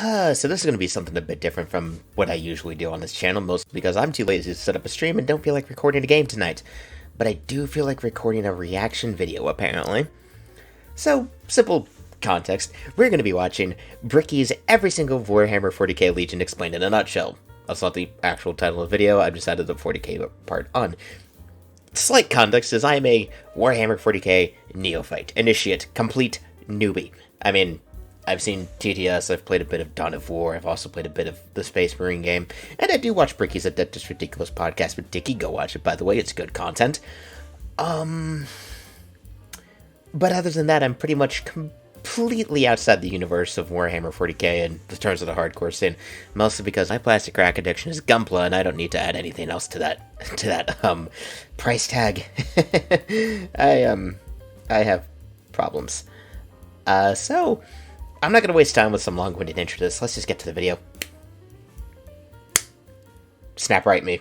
So this is going to be something a bit different from what I usually do on this channel, mostly because I'm too lazy to set up a stream and don't feel like recording a game tonight. But I do feel like recording a reaction video, apparently. So, simple context, we're going to be watching Bricky's every single Warhammer 40k Legion explained in a nutshell. That's not the actual title of the video, I've just added the 40k part on. Slight context is I am a Warhammer 40k neophyte, initiate, complete newbie. I mean, I've seen TTS, I've played a bit of Dawn of War, I've also played a bit of the Space Marine game, and I do watch Bricky's That Just Ridiculous podcast with Dickie. Go watch it, by the way, it's good content. But other than that, I'm pretty much completely outside the universe of Warhammer 40k in the terms of the hardcore scene, mostly because my plastic crack addiction is Gunpla, and I don't need to add anything else to that price tag. I have problems. So I'm not going to waste time with some long-winded intro to this. Let's just get to the video. Snap right me.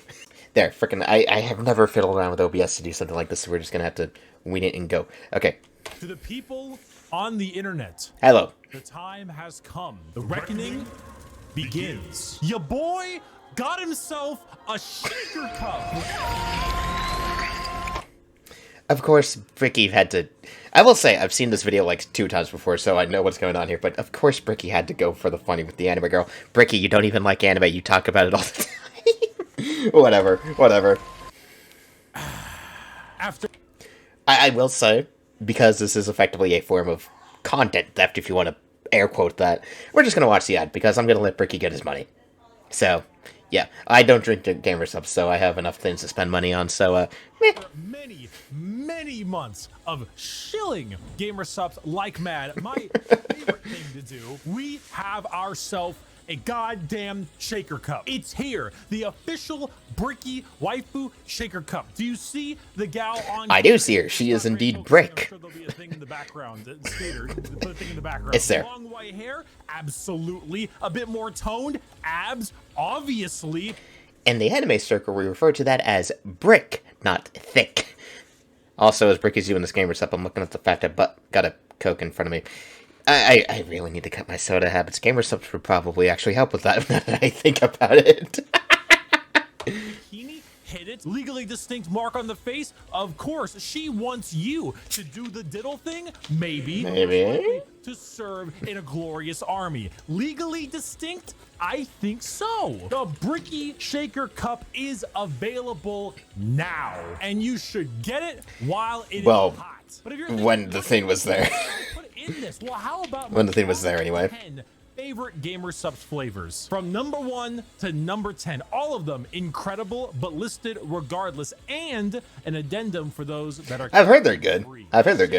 There, frickin' I have never fiddled around with OBS to do something like this, so we're just going to have to wing it and go. Okay. To the people on the internet. Hello. The time has come. The reckoning begins. Ya boy got himself a Seiker cup. Of course, Bricky had to... I will say, I've seen this video like 2 times before, so I know what's going on here, but of course Bricky had to go for the funny with the anime girl. Bricky, you don't even like anime, you talk about it all the time. Whatever. After... I will say, because this is effectively a form of content theft, if you want to air quote that, we're just going to watch the ad, because I'm going to let Bricky get his money. So, yeah, I don't drink gamer subs, so I have enough things to spend money on, so, meh. Many months of shilling gamer subs like mad. My favorite thing to do, we have ourselves a goddamn Seiker cup. It's here, the official Bricky waifu Seiker cup. Do you see the gal on? I do see her. She is indeed Brick. I'm sure there'll be a thing in the background. Skater, put a thing in the background. It's there. Long white hair, absolutely. A bit more toned, abs, obviously. In the anime circle, we refer to that as brick, not thick. Also, as Bricky's doing this gamer stuff, I'm looking at the fact I've got a Coke in front of me. I really need to cut my soda habits. Gamer subs would probably actually help with that, now that I think about it. Hit it. Legally distinct mark on the face. Of course, she wants you to do the diddle thing. Maybe. To serve in a glorious army. Legally distinct? I think so. The Bricky Seiker cup is available now, and you should get it while it is hot. But if you're when the thing was there. Put in this. Well, how about when the thing was there anyway. 10 favorite gamer subs flavors from number 1 to number 10, all of them incredible but listed regardless, and an addendum for those that are I've heard they're good.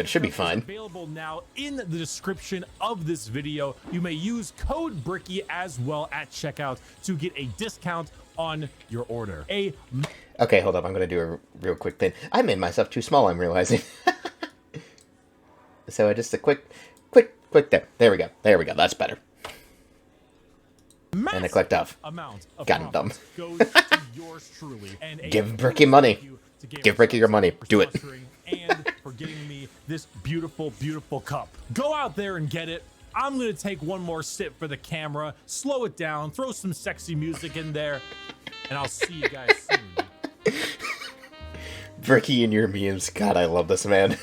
Should be fine. Available now in the description of this video. You may use code Bricky as well at checkout to get a discount on your order. Okay, hold up, I'm gonna do a real quick thing. I made myself too small, I'm realizing. So just a quick there we go, that's better. And I clicked off. Got him dumb. Give Bricky money. Give Bricky your money. Do it. And for getting me this beautiful, beautiful cup. Go out there and get it. I'm going to take one more sip for the camera, slow it down, throw some sexy music in there, and I'll see you guys soon. Bricky and your memes. God, I love this man.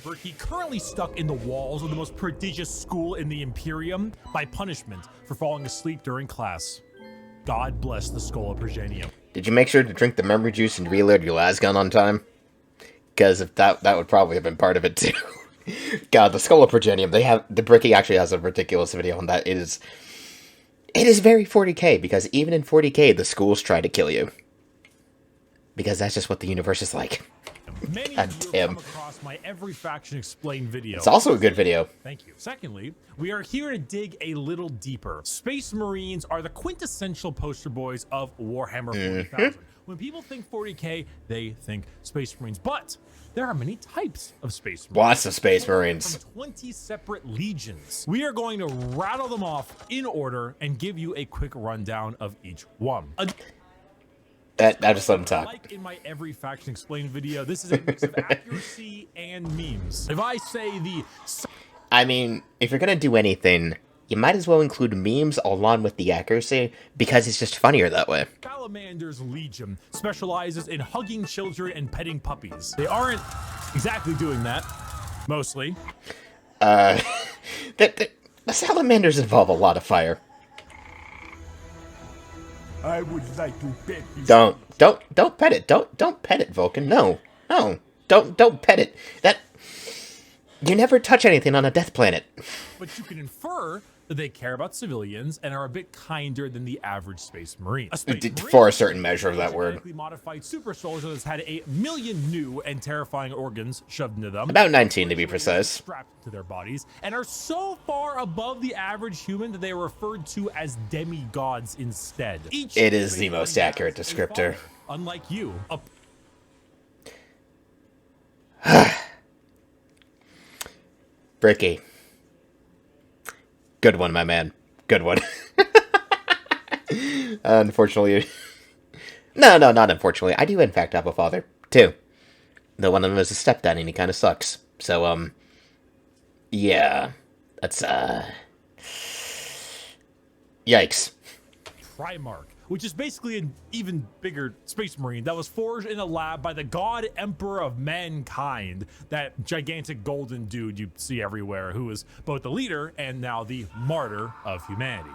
Bricky, currently stuck in the walls of the most prodigious school in the Imperium by punishment for falling asleep during class. God bless the Schola Progenium. Did you make sure to drink the memory juice and reload your lasgun on time? Because if that would probably have been part of it too. God, the Schola Progenium, the Bricky actually has a ridiculous video on that. It is very 40k, because even in 40k, the schools try to kill you. Because that's just what the universe is like. Many of you have come across my Every Faction Explained video. It's also a good video. Thank you. Secondly, we are here to dig a little deeper. Space Marines are the quintessential poster boys of Warhammer 40,000. When people think 40k, they think Space Marines. But there are many types of Space Marines. Lots of Space Marines. From 20 separate legions. We are going to rattle them off in order and give you a quick rundown of each one. I just let him talk. Like in my Every Faction Explained video, this is a mix of accuracy and memes. If I say I mean, if you're gonna do anything, you might as well include memes along with the accuracy, because it's just funnier that way. Salamander's Legion specializes in hugging children and petting puppies. They aren't exactly doing that, mostly. The salamanders involve a lot of fire. I would like to pet this. Don't pet it. Don't pet it, Vulcan. No. Don't pet it. You never touch anything on a death planet. But you can infer that they care about civilians and are a bit kinder than the average Space Marine. For a certain measure of that word. Genetically modified super soldier that's had 1 million new and terrifying organs shoved into them. About 19 to be precise. Strapped to their bodies and are so far above the average human that they are referred to as demigods instead. It is the most accurate descriptor. Unlike you. Bricky. Good one, my man. Good one. Unfortunately. No, not unfortunately. I do, in fact, have a father, too. Though one of them is a stepdad, and he kind of sucks. So, yeah. That's, yikes. Primarch, which is basically an even bigger Space Marine that was forged in a lab by the God Emperor of Mankind, that gigantic golden dude you see everywhere, who is both the leader and now the martyr of humanity.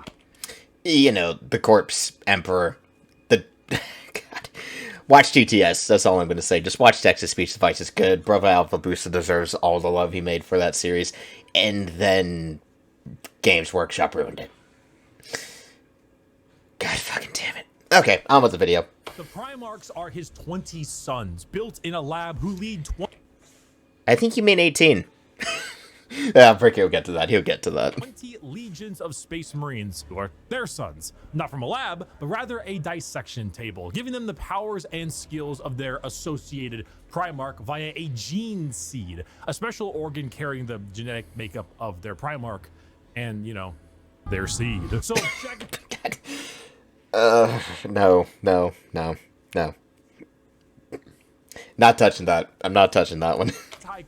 You know, the corpse emperor. God. Watch GTS, that's all I'm going to say. Just watch Texas Speech Device, it's good. Bravo Alpha Booster deserves all the love he made for that series. And then Games Workshop ruined it. God fucking damn it. Okay, on with the video. The Primarchs are his 20 sons, built in a lab, who lead 20... I think you mean 18. Yeah, Bricky will get to that. He'll get to that. 20 legions of Space Marines, who are their sons. Not from a lab, but rather a dissection table, giving them the powers and skills of their associated Primarch via a gene seed, a special organ carrying the genetic makeup of their Primarch and, you know, their seed. So check... No. Not touching that. I'm not touching that one.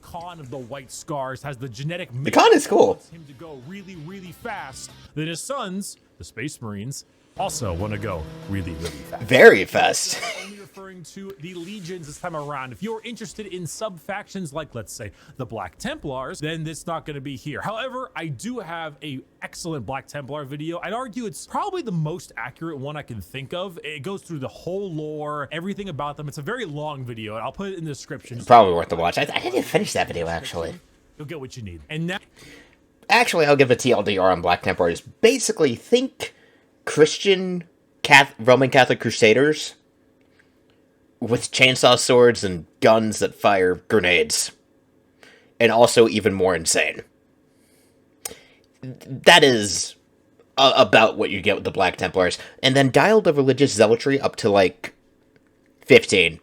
Khan of the White Scars has the genetic... The Khan is cool. ...him to go really, really fast. Then his sons, the Space Marines, also want to go really, really fast. Very fast. Only referring to the legions this time around. If you're interested in sub-factions like, let's say, the Black Templars, then it's not going to be here. However, I do have a excellent Black Templar video. I'd argue it's probably the most accurate one I can think of. It goes through the whole lore, everything about them. It's a very long video, and I'll put it in the description. It's probably worth the watch. I didn't finish that video, actually. You'll get what you need. And now... Actually, I'll give a TLDR on Black Templars. Basically, think Christian Roman Catholic Crusaders with chainsaw swords and guns that fire grenades. And also even more insane. That is about what you get with the Black Templars. And then dial the religious zealotry up to, like, 15.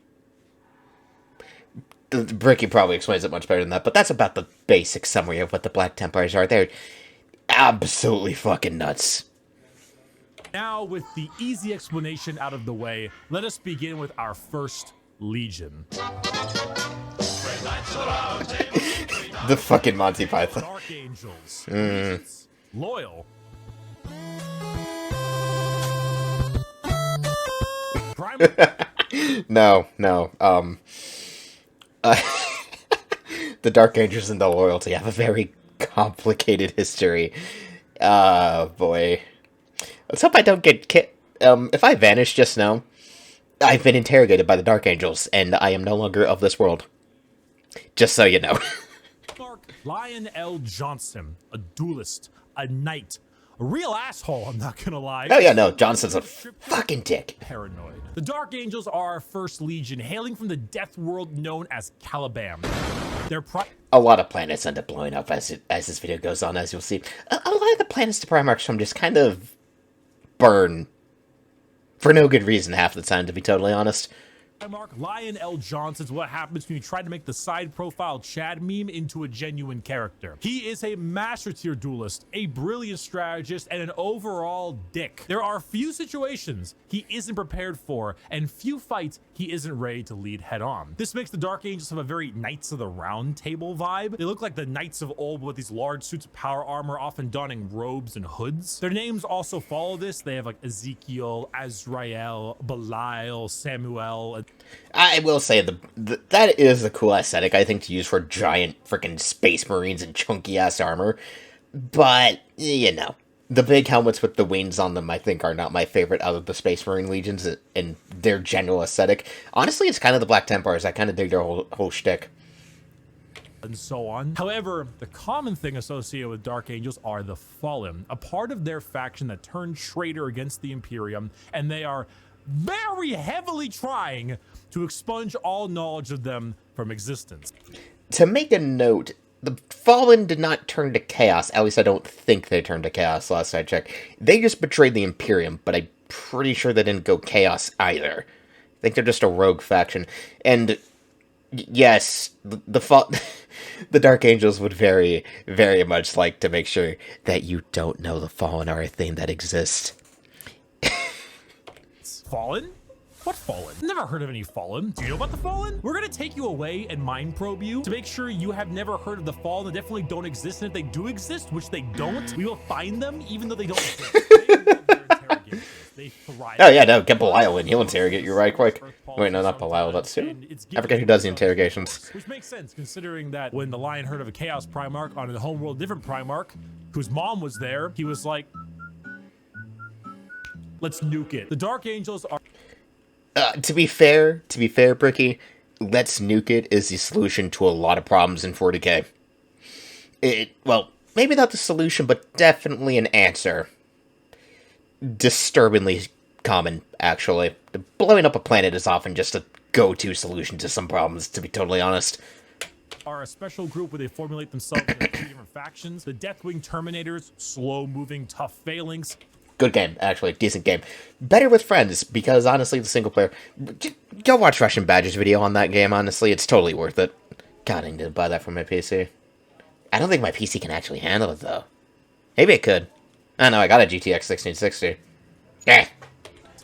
Bricky probably explains it much better than that, but that's about the basic summary of what the Black Templars are. They're absolutely fucking nuts. Now, with the easy explanation out of the way, let us begin with our first legion. The fucking Monty Python. Dark Angels. Loyal. No. The Dark Angels and the Loyalty have a very complicated history. Boy. Let's hope I don't get if I vanish just now, I've been interrogated by the Dark Angels, and I am no longer of this world. Just so you know. Lionel Johnson, a duelist, a knight, a real asshole, I'm not gonna lie. Oh yeah, no, Johnson's a fucking dick. Paranoid. The Dark Angels are our first legion, hailing from the death world known as Caliban. A lot of planets end up blowing up as this video goes on, as you'll see. A lot of the planets to Primarchs from just kind of burn for no good reason half the time, to be totally honest. Mark Lionel Johnson's what happens when you try to make the side profile Chad meme into a genuine character. He is a master tier duelist, a brilliant strategist, and an overall dick. There are few situations he isn't prepared for, and few fights he isn't ready to lead head on. This makes the Dark Angels have a very Knights of the Round Table vibe. They look like the knights of old with these large suits of power armor, often donning robes and hoods. Their names also follow this. They have like Ezekiel, Azrael, Belial, Samuel. I will say that is a cool aesthetic, I think, to use for giant freaking space marines and chunky ass armor. But you know, the big helmets with the wings on them, I think, are not my favorite out of the Space Marine legions in their general aesthetic. Honestly, it's kind of the Black Templars. I kind of dig their whole shtick. And so on. However, the common thing associated with Dark Angels are the Fallen, a part of their faction that turned traitor against the Imperium, and they are very heavily trying to expunge all knowledge of them from existence. To make a note, the Fallen did not turn to chaos. At least I don't think they turned to chaos last I checked. They just betrayed the Imperium, but I'm pretty sure they didn't go chaos either. I think they're just a rogue faction. And yes, the Dark Angels would very, very much like to make sure that you don't know the Fallen are a thing that exists. Fallen? What Fallen? Never heard of any Fallen. Do you know about the Fallen? We're gonna take you away and mind probe you to make sure you have never heard of the Fallen. They definitely don't exist, and if they do exist, which they don't, we will find them even though they don't exist. They thrive. Oh yeah, no, get Belial in. He'll interrogate you right quick. Wait, no, not Belial. That's who? I forget who does the interrogations. Which makes sense, considering that when the Lion heard of a Chaos Primarch on the homeworld different Primarch, whose mom was there, he was like, let's nuke it. The Dark Angels are... To be fair, Bricky, let's nuke it is the solution to a lot of problems in 40k. Well, maybe not the solution, but definitely an answer. Disturbingly common, actually. Blowing up a planet is often just a go-to solution to some problems, to be totally honest. Are a special group where they formulate themselves into 3 different factions. The Deathwing Terminators, slow-moving, tough failings. Good game, actually. Decent game. Better with friends, because honestly, the single player... Go watch Russian Badger's video on that game, honestly. It's totally worth it. God, I need to buy that for my PC. I don't think my PC can actually handle it, though. Maybe it could. I know, I got a GTX 1660. Yeah.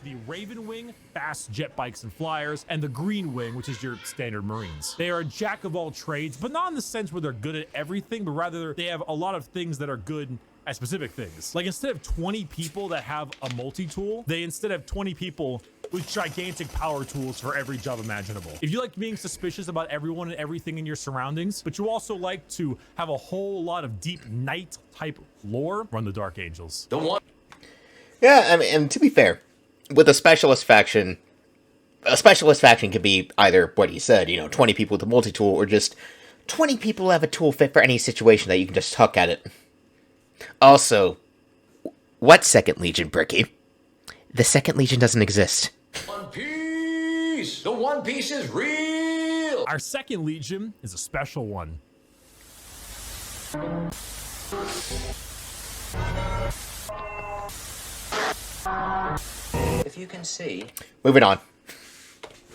The Raven Wing, fast jet bikes and flyers, and the Green Wing, which is your standard Marines. They are a jack of all trades, but not in the sense where they're good at everything, but rather they have a lot of things that are good at specific things. Like instead of 20 people that have a multi-tool, they instead have 20 people with gigantic power tools for every job imaginable. If you like being suspicious about everyone and everything in your surroundings, but you also like to have a whole lot of deep knight type lore, run the Dark Angels. Don't want. Yeah, I mean, and to be fair, with a specialist faction can be either what he said, 20 people with a multi-tool, or just 20 people who have a tool fit for any situation that you can just huck at it. Also, what Second Legion, Bricky? The Second Legion doesn't exist. One Piece! The One Piece is real! Our Second Legion is a special one. If you can see, Moving on.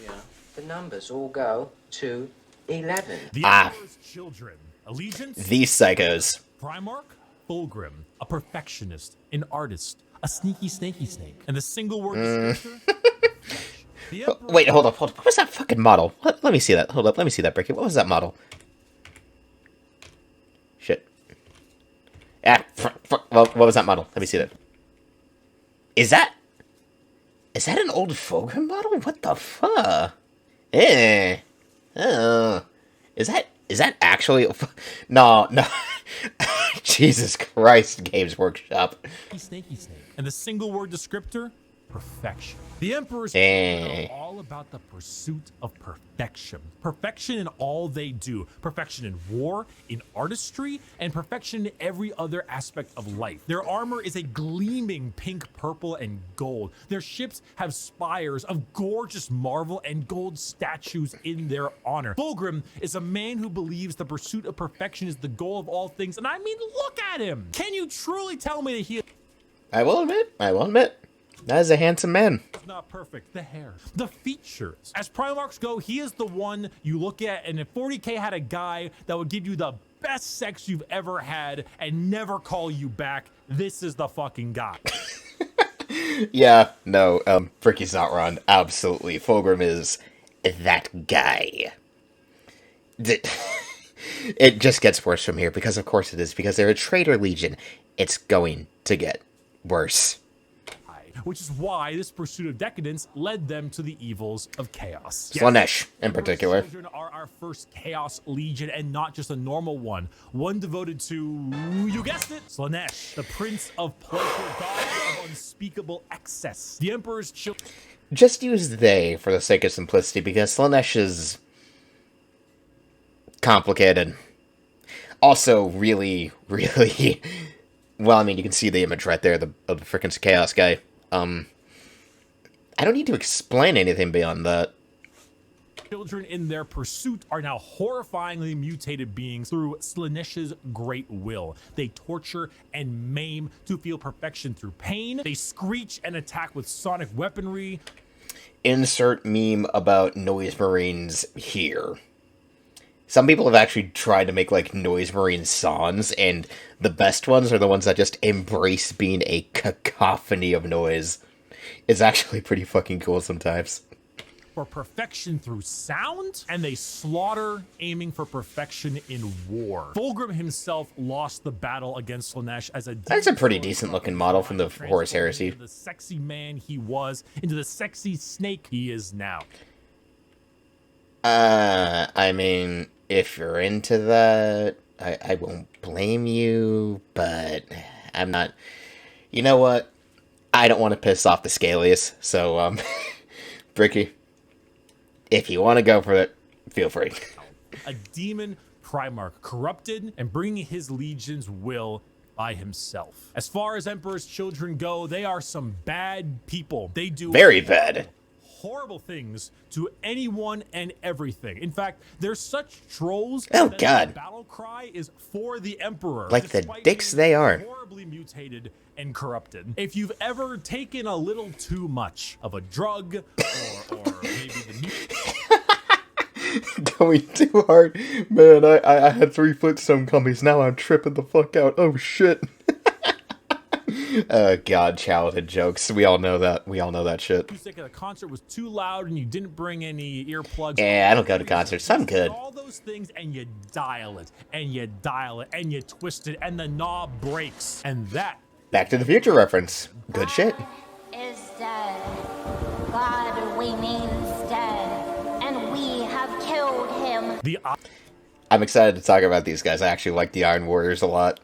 yeah, the numbers all go to 11. The Emperor's Children. Allegiance. These psychos. Primarch. Fulgrim. A perfectionist. An artist. A sneaky snaky snake. And the single word descriptor. The Emperor... Wait, hold up. What was that fucking model? Let me see that. Hold up, let me see that, Bricky. What was that model? Shit. What was that model? Let me see that. Is that an old Fulgrim model? What the fuck? Is that actually... No. Jesus Christ, Games Workshop. Snaky snake. And the single word descriptor, perfection. The Emperor's are all about the pursuit of perfection. Perfection in all they do. Perfection in war, in artistry, and perfection in every other aspect of life. Their armor is a gleaming pink, purple, and gold. Their ships have spires of gorgeous marble and gold statues in their honor. Fulgrim is a man who believes the pursuit of perfection is the goal of all things. And I mean, look at him. Can you truly tell me that he... I will admit. That is a handsome man. Not perfect. The hair, the features. As Primarchs go, he is the one you look at, and if 40K had a guy that would give you the best sex you've ever had and never call you back, this is the fucking guy. Yeah, no, Bricky's not wrong. Absolutely. Fulgrim is that guy. It just gets worse from here, because of course it is, because they're a traitor legion. It's going to get worse. Which is why this pursuit of decadence led them to the evils of chaos. Slaanesh, in particular. Children are our first Chaos Legion, and not just a normal one. One devoted to, you guessed it, Slaanesh, the Prince of Pleasure, God of unspeakable excess. The Emperor's children. Just use they for the sake of simplicity, because Slaanesh is complicated. Also, really, really... Well, I mean, you can see the image right there of the frickin' Chaos guy. I don't need to explain anything beyond that. Children in their pursuit are now horrifyingly mutated beings through Slaanesh's great will. They torture and maim to feel perfection through pain. They screech and attack with sonic weaponry. Insert meme about noise marines here. Some people have actually tried to make, like, noise marine songs, and the best ones are the ones that just embrace being a cacophony of noise. It's actually pretty fucking cool sometimes. For perfection through sound, and they slaughter, aiming for perfection in war. Fulgrim himself lost the battle against Slaanesh as a... That's a pretty decent looking model from the Horus Heresy. The sexy man he was, into the sexy snake he is now. I mean... If you're into that, I won't blame you, but I'm not... You know what? I don't want to piss off the Scalius, so, Bricky, if you want to go for it, feel free. A demon Primarch, corrupted and bringing his legion's will by himself. As far as Emperor's children go, they are some bad people. They do... Very bad. Horrible things to anyone and everything. In fact, they're such trolls. Oh that God! The battle cry is for the Emperor, like the dicks they are. Horribly mutated and corrupted. If you've ever taken a little too much of a drug, or maybe the going too hard, man. I had 3 Flintstone gummies. Now I'm tripping the fuck out. Oh shit. God, childhood jokes. We all know that. We all know that shit. Music at a concert was too loud and you didn't bring any earplugs. Yeah, I don't go to concerts. I'm good. All those things, and you dial it, and you dial it, and you twist it, and the knob breaks. And that... Back to the Future reference. Good shit. Is dead. God remains dead, and we have killed him. I'm excited to talk about these guys. I actually like the Iron Warriors a lot.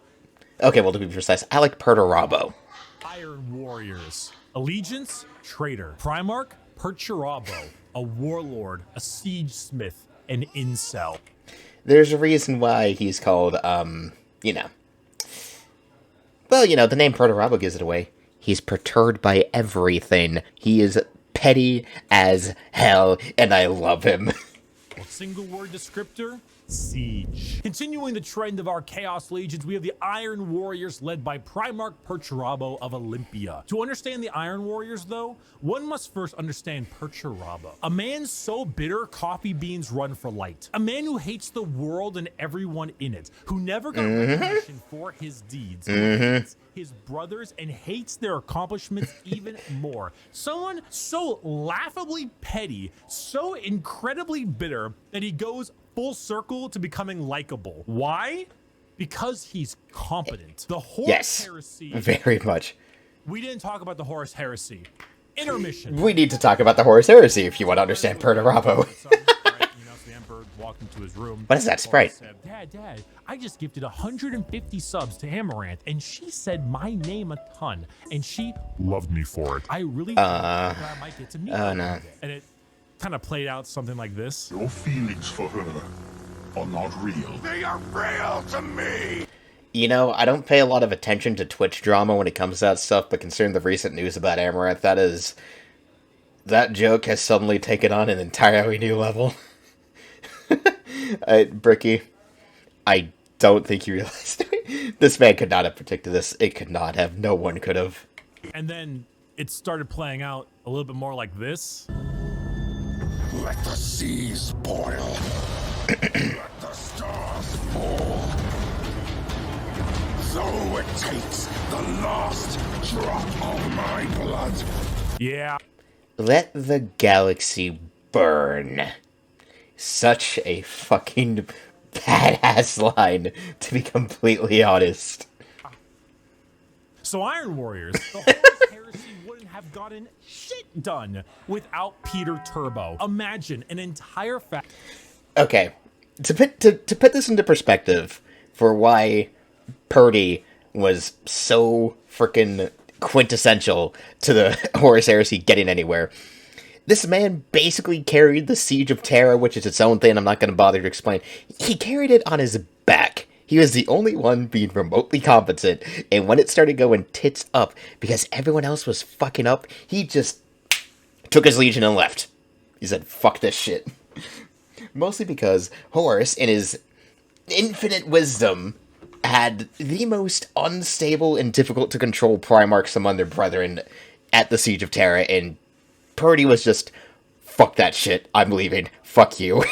Okay, well, to be precise, I like Perturabo. Iron Warriors. Allegiance, traitor. Primarch, Perturabo. A warlord, a siege smith, an incel. There's a reason why he's called, you know. Well, you know, the name Perturabo gives it away. He's perturbed by everything. He is petty as hell, and I love him. Single word descriptor, siege. Continuing the trend of our Chaos Legions, we have the Iron Warriors led by Primarch Perturabo of Olympia. To understand the Iron Warriors, though, one must first understand Perturabo. A man so bitter coffee beans run for light. A man who hates the world and everyone in it, who never got recognition for his deeds, who hates his brothers and hates their accomplishments even more. Someone so laughably petty, so incredibly bitter, that he goes full circle to becoming likable. Why? Because he's competent. The Horus Heresy. Very much. We didn't talk about the Horus Heresy. Intermission. We need to talk about the Horus Heresy if you want to understand Perturabo. The Emperor walked into his room. What is that sprite? Said, Dad, I just gifted 150 subs to Amaranth, and she said my name a ton, and she loved me for it. I really thought I might get to meet her. No. And it kind of played out something like this. Your feelings for her are not real. They are real to me! You know, I don't pay a lot of attention to Twitch drama when it comes to that stuff, but considering the recent news about Amaranth, that joke has suddenly taken on an entirely new level. Bricky, I don't think you realized this man could not have predicted this. It could not have. No one could have. And then it started playing out a little bit more like this. Let the seas boil. Let the stars fall. So it takes the last drop of my blood. Yeah. Let the galaxy burn. Such a fucking badass line, to be completely honest. So Iron Warriors, the Horus Heresy wouldn't have gotten shit done without Peter Turbo. Imagine an entire Okay, to put this into perspective for why Purdy was so freaking quintessential to the Horus Heresy getting anywhere. This man basically carried the Siege of Terra, which is its own thing I'm not going to bother to explain. He carried it on his back. He was the only one being remotely competent, and when it started going tits up, because everyone else was fucking up, he just took his Legion and left. He said, fuck this shit. Mostly because Horus, in his infinite wisdom, had the most unstable and difficult to control Primarchs among their brethren at the Siege of Terra, and Purdy was just, fuck that shit, I'm leaving, fuck you.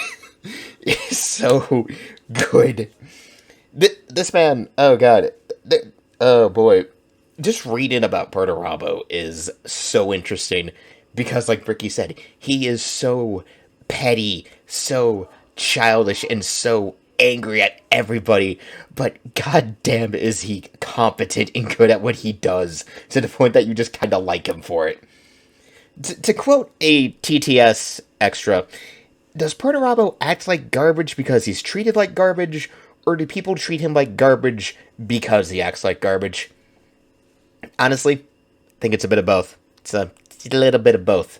It's so good. This man, oh god, oh boy, just reading about Perturabo is so interesting, because like Bricky said, he is so petty, so childish, and so angry at everybody, but goddamn is he competent and good at what he does, to the point that you just kind of like him for it. To quote a TTS extra, does Perturabo act like garbage because he's treated like garbage, or do people treat him like garbage because he acts like garbage? Honestly, I think it's a bit of both. It's a little bit of both.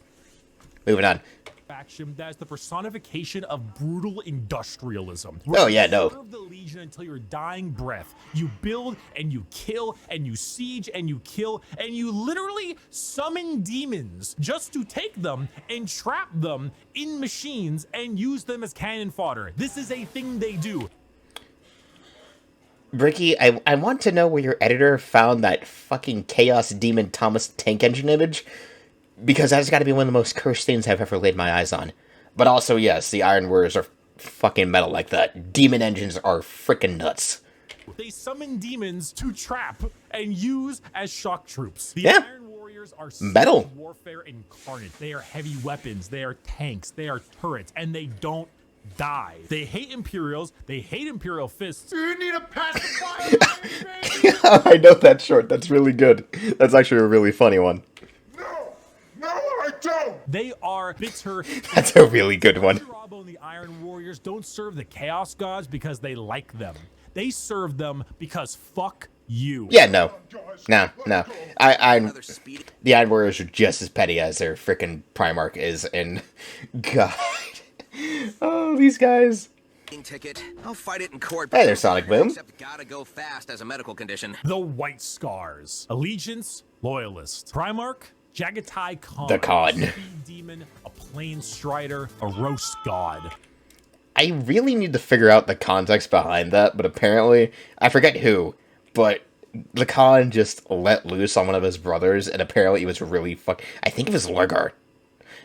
Moving on. faction that is the personification of brutal industrialism. Oh yeah, no. Serve the Legion until your dying breath. You build and you kill and you siege and you kill and you literally summon demons just to take them and trap them in machines and use them as cannon fodder. This is a thing they do. Bricky, I want to know where your editor found that fucking Chaos Demon Thomas tank engine image, because that's got to be one of the most cursed things I've ever laid my eyes on. But also, yes, the Iron Warriors are fucking metal like that. Demon engines are freaking nuts. They summon demons to trap and use as shock troops. The Yeah. Iron Warriors are Metal warfare incarnate. They are heavy weapons, they are tanks, they are turrets, and they don't die. They hate Imperials, they hate Imperial fists. You need a pacifier, baby! I know that short. That's really good. That's actually a really funny one. No, I don't! They are bitter. That's a really good one. Robo and the Iron Warriors don't serve the Chaos Gods because they like them. They serve them because fuck you. Yeah, no. No. The Iron Warriors are just as petty as their frickin' Primarch is, and God. Oh, these guys. Ticket. I'll fight it in court. Hey there, Sonic Boom. Except gotta go fast as a medical condition. The White Scars. Allegiance, Loyalist. Primarch, Jagatai Khan. The Khan. Speed Demon, a Plain Strider, a Roast God. I really need to figure out the context behind that, but apparently, I forget who, but the Khan just let loose on one of his brothers, and apparently it was really I think it was Lurgar.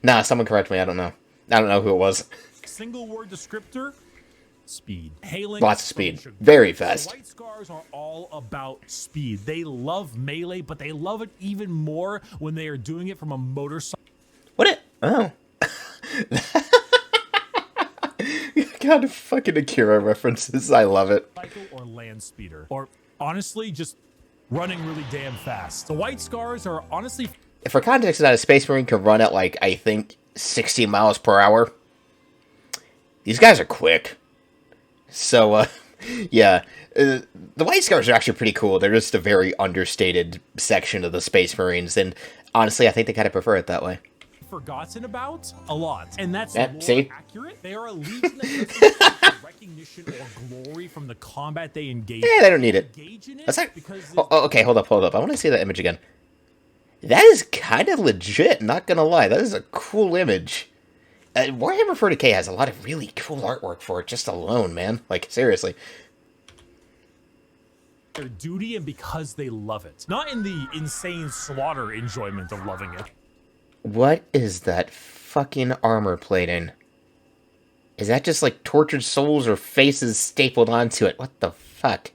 Nah, someone correct me, I don't know. I don't know who it was. Single word descriptor, speed. Hailing Lots of speed. Very fast. The White Scars are all about speed. They love melee, but they love it even more when they are doing it from a motorcycle. Oh. God, fucking Akira references. I love it. Or land speeder. Or honestly, just running really damn fast. The White Scars are honestly... For context, that a Space Marine can run at, like, I think, 60 miles per hour. These guys are quick. So, yeah. The White Scars are actually pretty cool. They're just a very understated section of the Space Marines, and honestly, I think they kind of prefer it that way. Forgotten about a lot, and that's see? accurate. They are a legion that doesn't recognition or glory from the combat they engage. Yeah, they don't need it. That's like, okay, hold up. I want to see that image again. That is kind of legit, not gonna lie. That is a cool image. Warhammer 40k has a lot of really cool artwork for it, just alone, man. Like, seriously. their duty and because they love it. Not in the insane slaughter enjoyment of loving it. What is that fucking armor plating? Is that just like tortured souls or faces stapled onto it? What the fuck?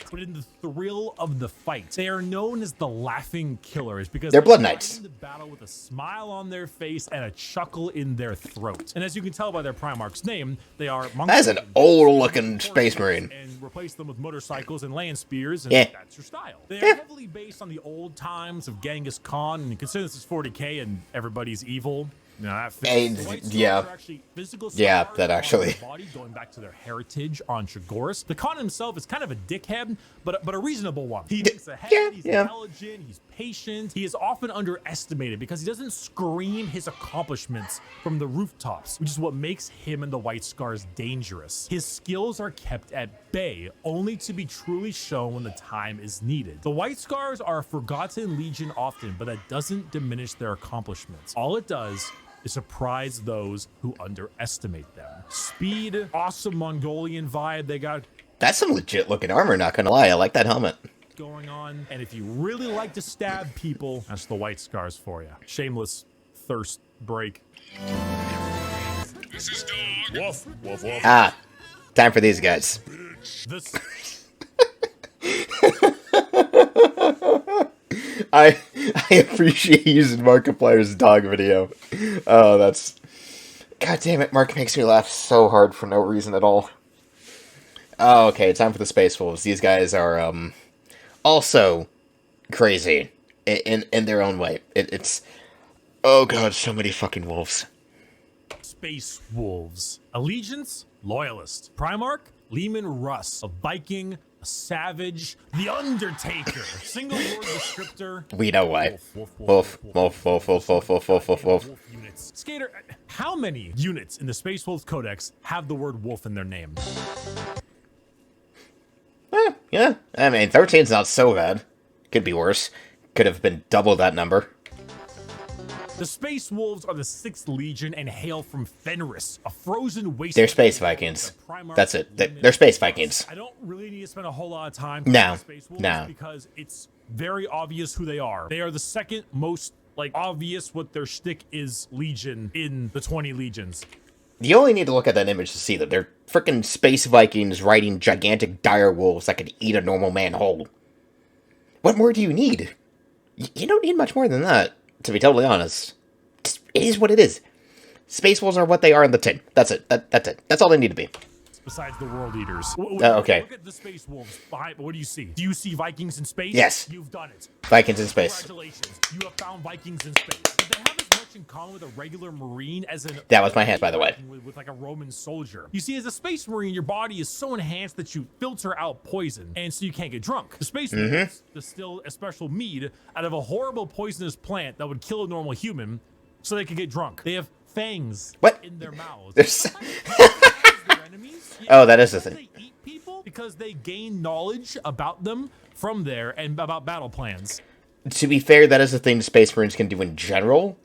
But in the thrill of the fight, they are known as the Laughing Killers because they're Blood fight Knights. the battle with a smile on their face and a chuckle in their throat. And as you can tell by their Primarch's name, they are monks. That is an old-looking Space Marine. And replace them with motorcycles and land spears, and Yeah. that's your style. They are heavily based on the old times of Genghis Khan, and consider this is 40k and everybody's evil. No, that fits. And, The White yeah. Scars are actually physical Yeah, scars that on actually. their body, going back to their heritage on Chagoris. The Khan himself is kind of a dickhead, but a reasonable one. He thinks ahead, he's intelligent, he's patient. He is often underestimated because he doesn't scream his accomplishments from the rooftops, which is what makes him and the White Scars dangerous. His skills are kept at bay, only to be truly shown when the time is needed. The White Scars are a forgotten legion often, but that doesn't diminish their accomplishments. All it does is surprise those who underestimate them. Speed, awesome Mongolian vibe they got That's some legit looking armor, not gonna lie. I like that helmet. going on. And if you really like to stab people, that's the White Scars for you. Shameless thirst break. This is dog. Woof, woof, woof. Ah, time for these guys. This I appreciate using Markiplier's dog video. Oh, that's... God damn it, Mark makes me laugh so hard for no reason at all. Oh, okay, time for the Space Wolves. These guys are, also crazy in their own way. It's... Oh god, so many fucking wolves. Space Wolves. Allegiance, Loyalist. Primarch, Lehman Russ. A Viking, a Savage, the Undertaker. Single word descriptor. We know why. Wolf, wolf, wolf, wolf, wolf, wolf, wolf, wolf, wolf. Units. Skater, how many units in the Space Wolves Codex have the word wolf in their name? Yeah, I mean, 13's not so bad. Could be worse. Could have been double that number. The Space Wolves are the 6th Legion and hail from Fenris, a frozen wasteland. They're Space Vikings. That's it. They're Space Vikings. I don't really need to spend a whole lot of time No, on Space Wolves no. because it's very obvious who they are. They are the second most obvious what their shtick is Legion in the 20 Legions. You only need to look at that image to see that they're frickin' Space Vikings riding gigantic dire wolves that could eat a normal man whole. What more do you need? You don't need much more than that, to be totally honest. It is what it is. Space wolves are what they are in the tin. That's it. That's it. That's all they need to be. Besides the World Eaters. Okay. Look at the Space Wolves. What do you see? Do you see Vikings in space? Yes. You've done it. Vikings in space. Congratulations. You have found Vikings in space. But they have as much in common with a regular Marine as an... That was my hand, by the way. With like a Roman soldier. You see, as a Space Marine, your body is so enhanced that you filter out poison, and so you can't get drunk. The Space Wolves distill a special mead out of a horrible poisonous plant that would kill a normal human, so they could get drunk. They have fangs in their mouths. Their enemies. Oh, that is the thing. They eat people because they gain knowledge about them from there and about battle plans. To be fair, that is the thing Space Marines can do in general.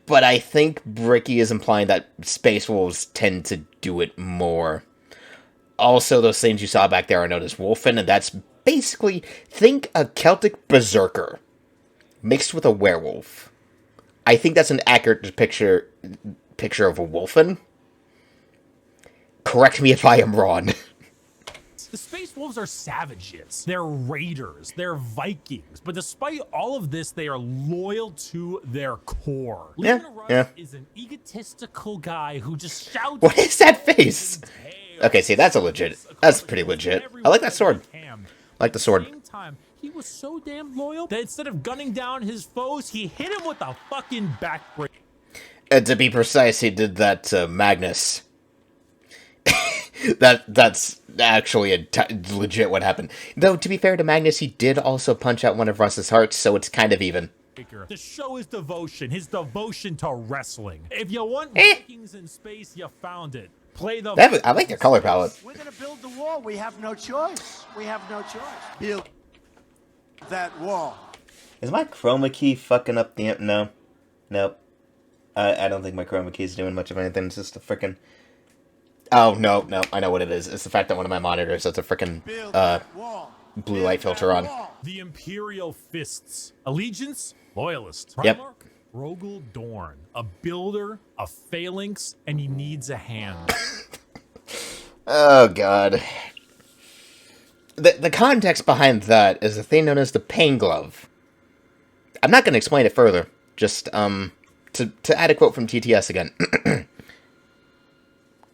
But I think Bricky is implying that Space Wolves tend to do it more. Also, those things you saw back there are known as Wolfen, and that's basically, think a Celtic berserker mixed with a werewolf. I think that's an accurate picture of a Wolfen. Correct me if I am wrong. The Space Wolves are savages. They're raiders. They're Vikings. But despite all of this, they are loyal to their core. Yeah, Lehman Russ yeah. is an egotistical guy who just shouts... What is that face? Okay, see, that's pretty legit. I like that sword. I like the sword. At the same time, he was so damn loyal that instead of gunning down his foes, he hit him with a fucking backbreaker. To be precise, he did that to Magnus. That's actually legit what happened. Though, to be fair to Magnus, he did also punch out one of Russ's hearts, so it's kind of even. To show his devotion to wrestling. If you want Vikings in space, you found it. Play the... I like their color palette. We're gonna build the wall. We have no choice. We have no choice. Build that wall. Is my chroma key fucking up the... No. Nope. I don't think my chroma key is doing much of anything. It's just a freaking... Oh, no. I know what it is. It's the fact that one of my monitors has a freaking, blue light filter on. The Imperial Fists. Allegiance, Loyalist. Yep. Primarch, Rogel Dorn. A builder, a phalanx, and he needs a hand. Oh, God. The context behind that is a thing known as the Pain Glove. I'm not going to explain it further. Just, to add a quote from TTS again.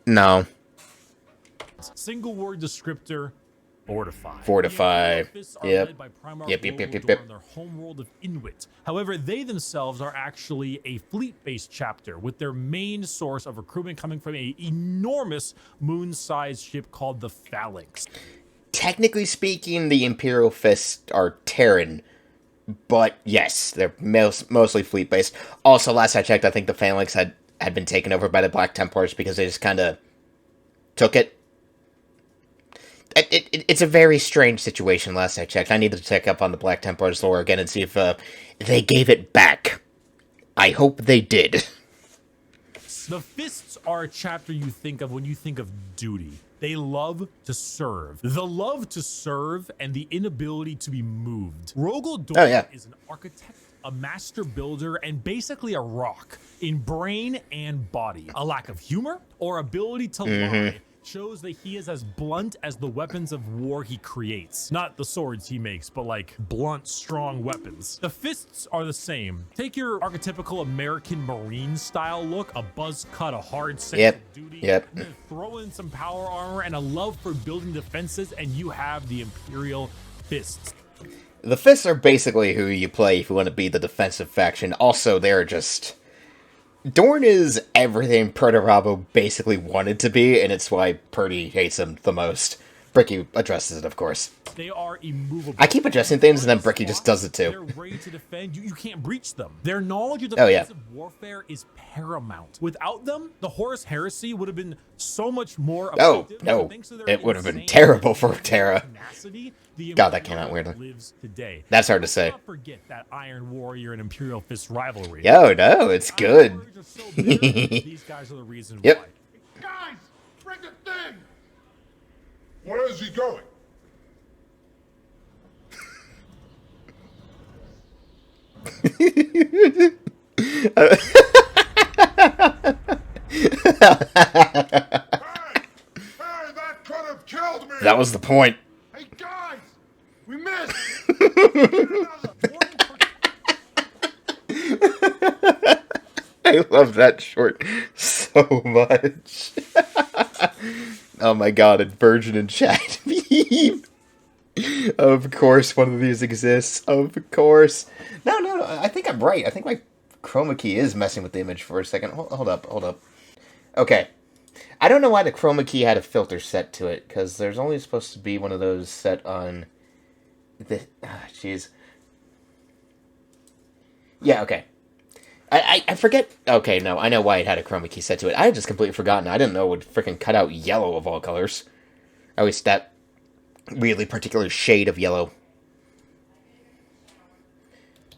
No. Single word descriptor, Fortify. Fortify. Yep. Yep. Yep. Their home world of Inuit. However, they themselves are actually a fleet-based chapter, with their main source of recruitment coming from an enormous moon-sized ship called the Phalanx. Technically speaking, the Imperial Fists are Terran, but yes, they're mostly fleet-based. Also, last I checked, I think the Phalanx had been taken over by the Black Templars because they just kind of took it. It's a very strange situation, last I checked. I need to check up on the Black Templars lore again and see if they gave it back. I hope they did. The Fists are a chapter you think of when you think of duty. They love to serve. The love to serve and the inability to be moved. Rogel Dorn is an architect, a master builder, and basically a rock in brain and body. A lack of humor or ability to lie shows that he is as blunt as the weapons of war he creates. Not the swords he makes, but like blunt, strong weapons. The Fists are the same. Take your archetypical American Marine style look, a buzz cut, a hard sense of duty, and then throw in some power armor and a love for building defenses, and you have the Imperial Fists. The Fists are basically who you play if you want to be the defensive faction. Also, they're just... Dorn is everything Proto-Rabo basically wanted to be, and it's why Purdy hates him the most. Bricky addresses it, of course. They are immovable. I keep addressing things, and then Bricky just does it too. They're ready to defend. You can't breach them. Their knowledge of defensive warfare is paramount. Without them, the Horus Heresy would have been so much more effective. No. It would have been terrible for Terra. God, that came out weirdly. Lives today. That's hard to say. Not forget that Iron Warrior and Imperial Fist rivalry. Yo, no, it's good. These guys are the reason why. Guys, bring the thing! Where is he going? That could have killed me! That was the point. Hey guys! We missed! I love that short so much. Oh my god, a virgin in chat. Of course one of these exists. Of course. No, I think I'm right. I think my chroma key is messing with the image for a second. Hold up. Okay. I don't know why the chroma key had a filter set to it, because there's only supposed to be one of those set on the... jeez. Yeah, okay. I forget... Okay, no, I know why it had a chroma key set to it. I had just completely forgotten. I didn't know it would freaking cut out yellow of all colors. Or at least that really particular shade of yellow.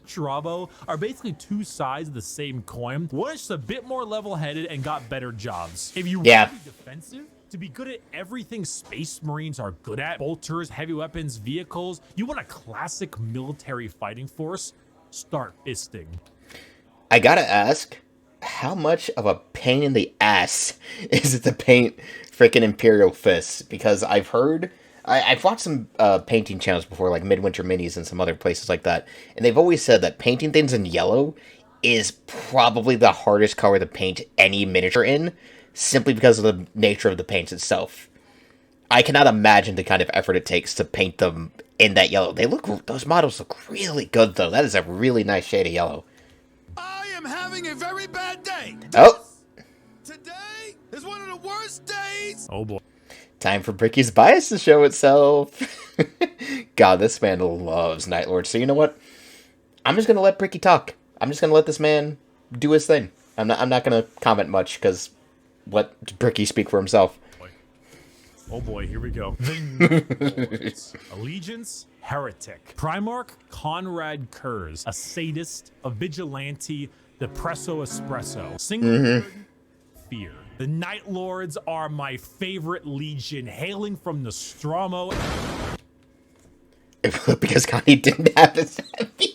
Rabo are basically two sides of the same coin. One is just a bit more level-headed and got better jobs. If you want to be defensive, to be good at everything Space Marines are good at, bolters, heavy weapons, vehicles, you want a classic military fighting force, start fisting. I gotta ask, how much of a pain in the ass is it to paint freaking Imperial Fists? Because I've heard... I've watched some painting channels before, like Midwinter Minis and some other places like that, and they've always said that painting things in yellow is probably the hardest color to paint any miniature in, simply because of the nature of the paint itself. I cannot imagine the kind of effort it takes to paint them in that yellow. Those models look really good, though. That is a really nice shade of yellow. I am having a very bad day. Oh! Today is one of the worst days. Oh boy. Time for Bricky's bias to show itself. God, this man loves Night Lord. So you know what? I'm just gonna let Bricky talk. I'm just gonna let this man do his thing. I'm not gonna comment much because let Bricky speak for himself. Oh boy, here we go. The Allegiance, Heretic. Primarch, Conrad Kurz, a sadist, a vigilante, the Presso Espresso. Single word, fear. The Night Lords are my favorite legion, hailing from Nostromo. because Connie didn't have his heavy.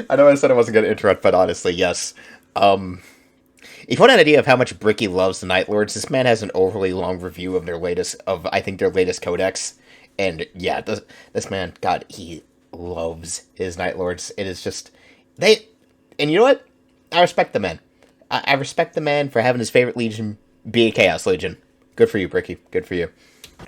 I know I said I wasn't going to interrupt, but honestly, yes. If you want an idea of how much Bricky loves the Night Lords, this man has an overly long review of their latest codex. And yeah, this man, God, he loves his Night Lords. It is just, and you know what? I respect the man. I respect the man for having his favorite legion be a Chaos Legion. Good for you, Bricky. Good for you.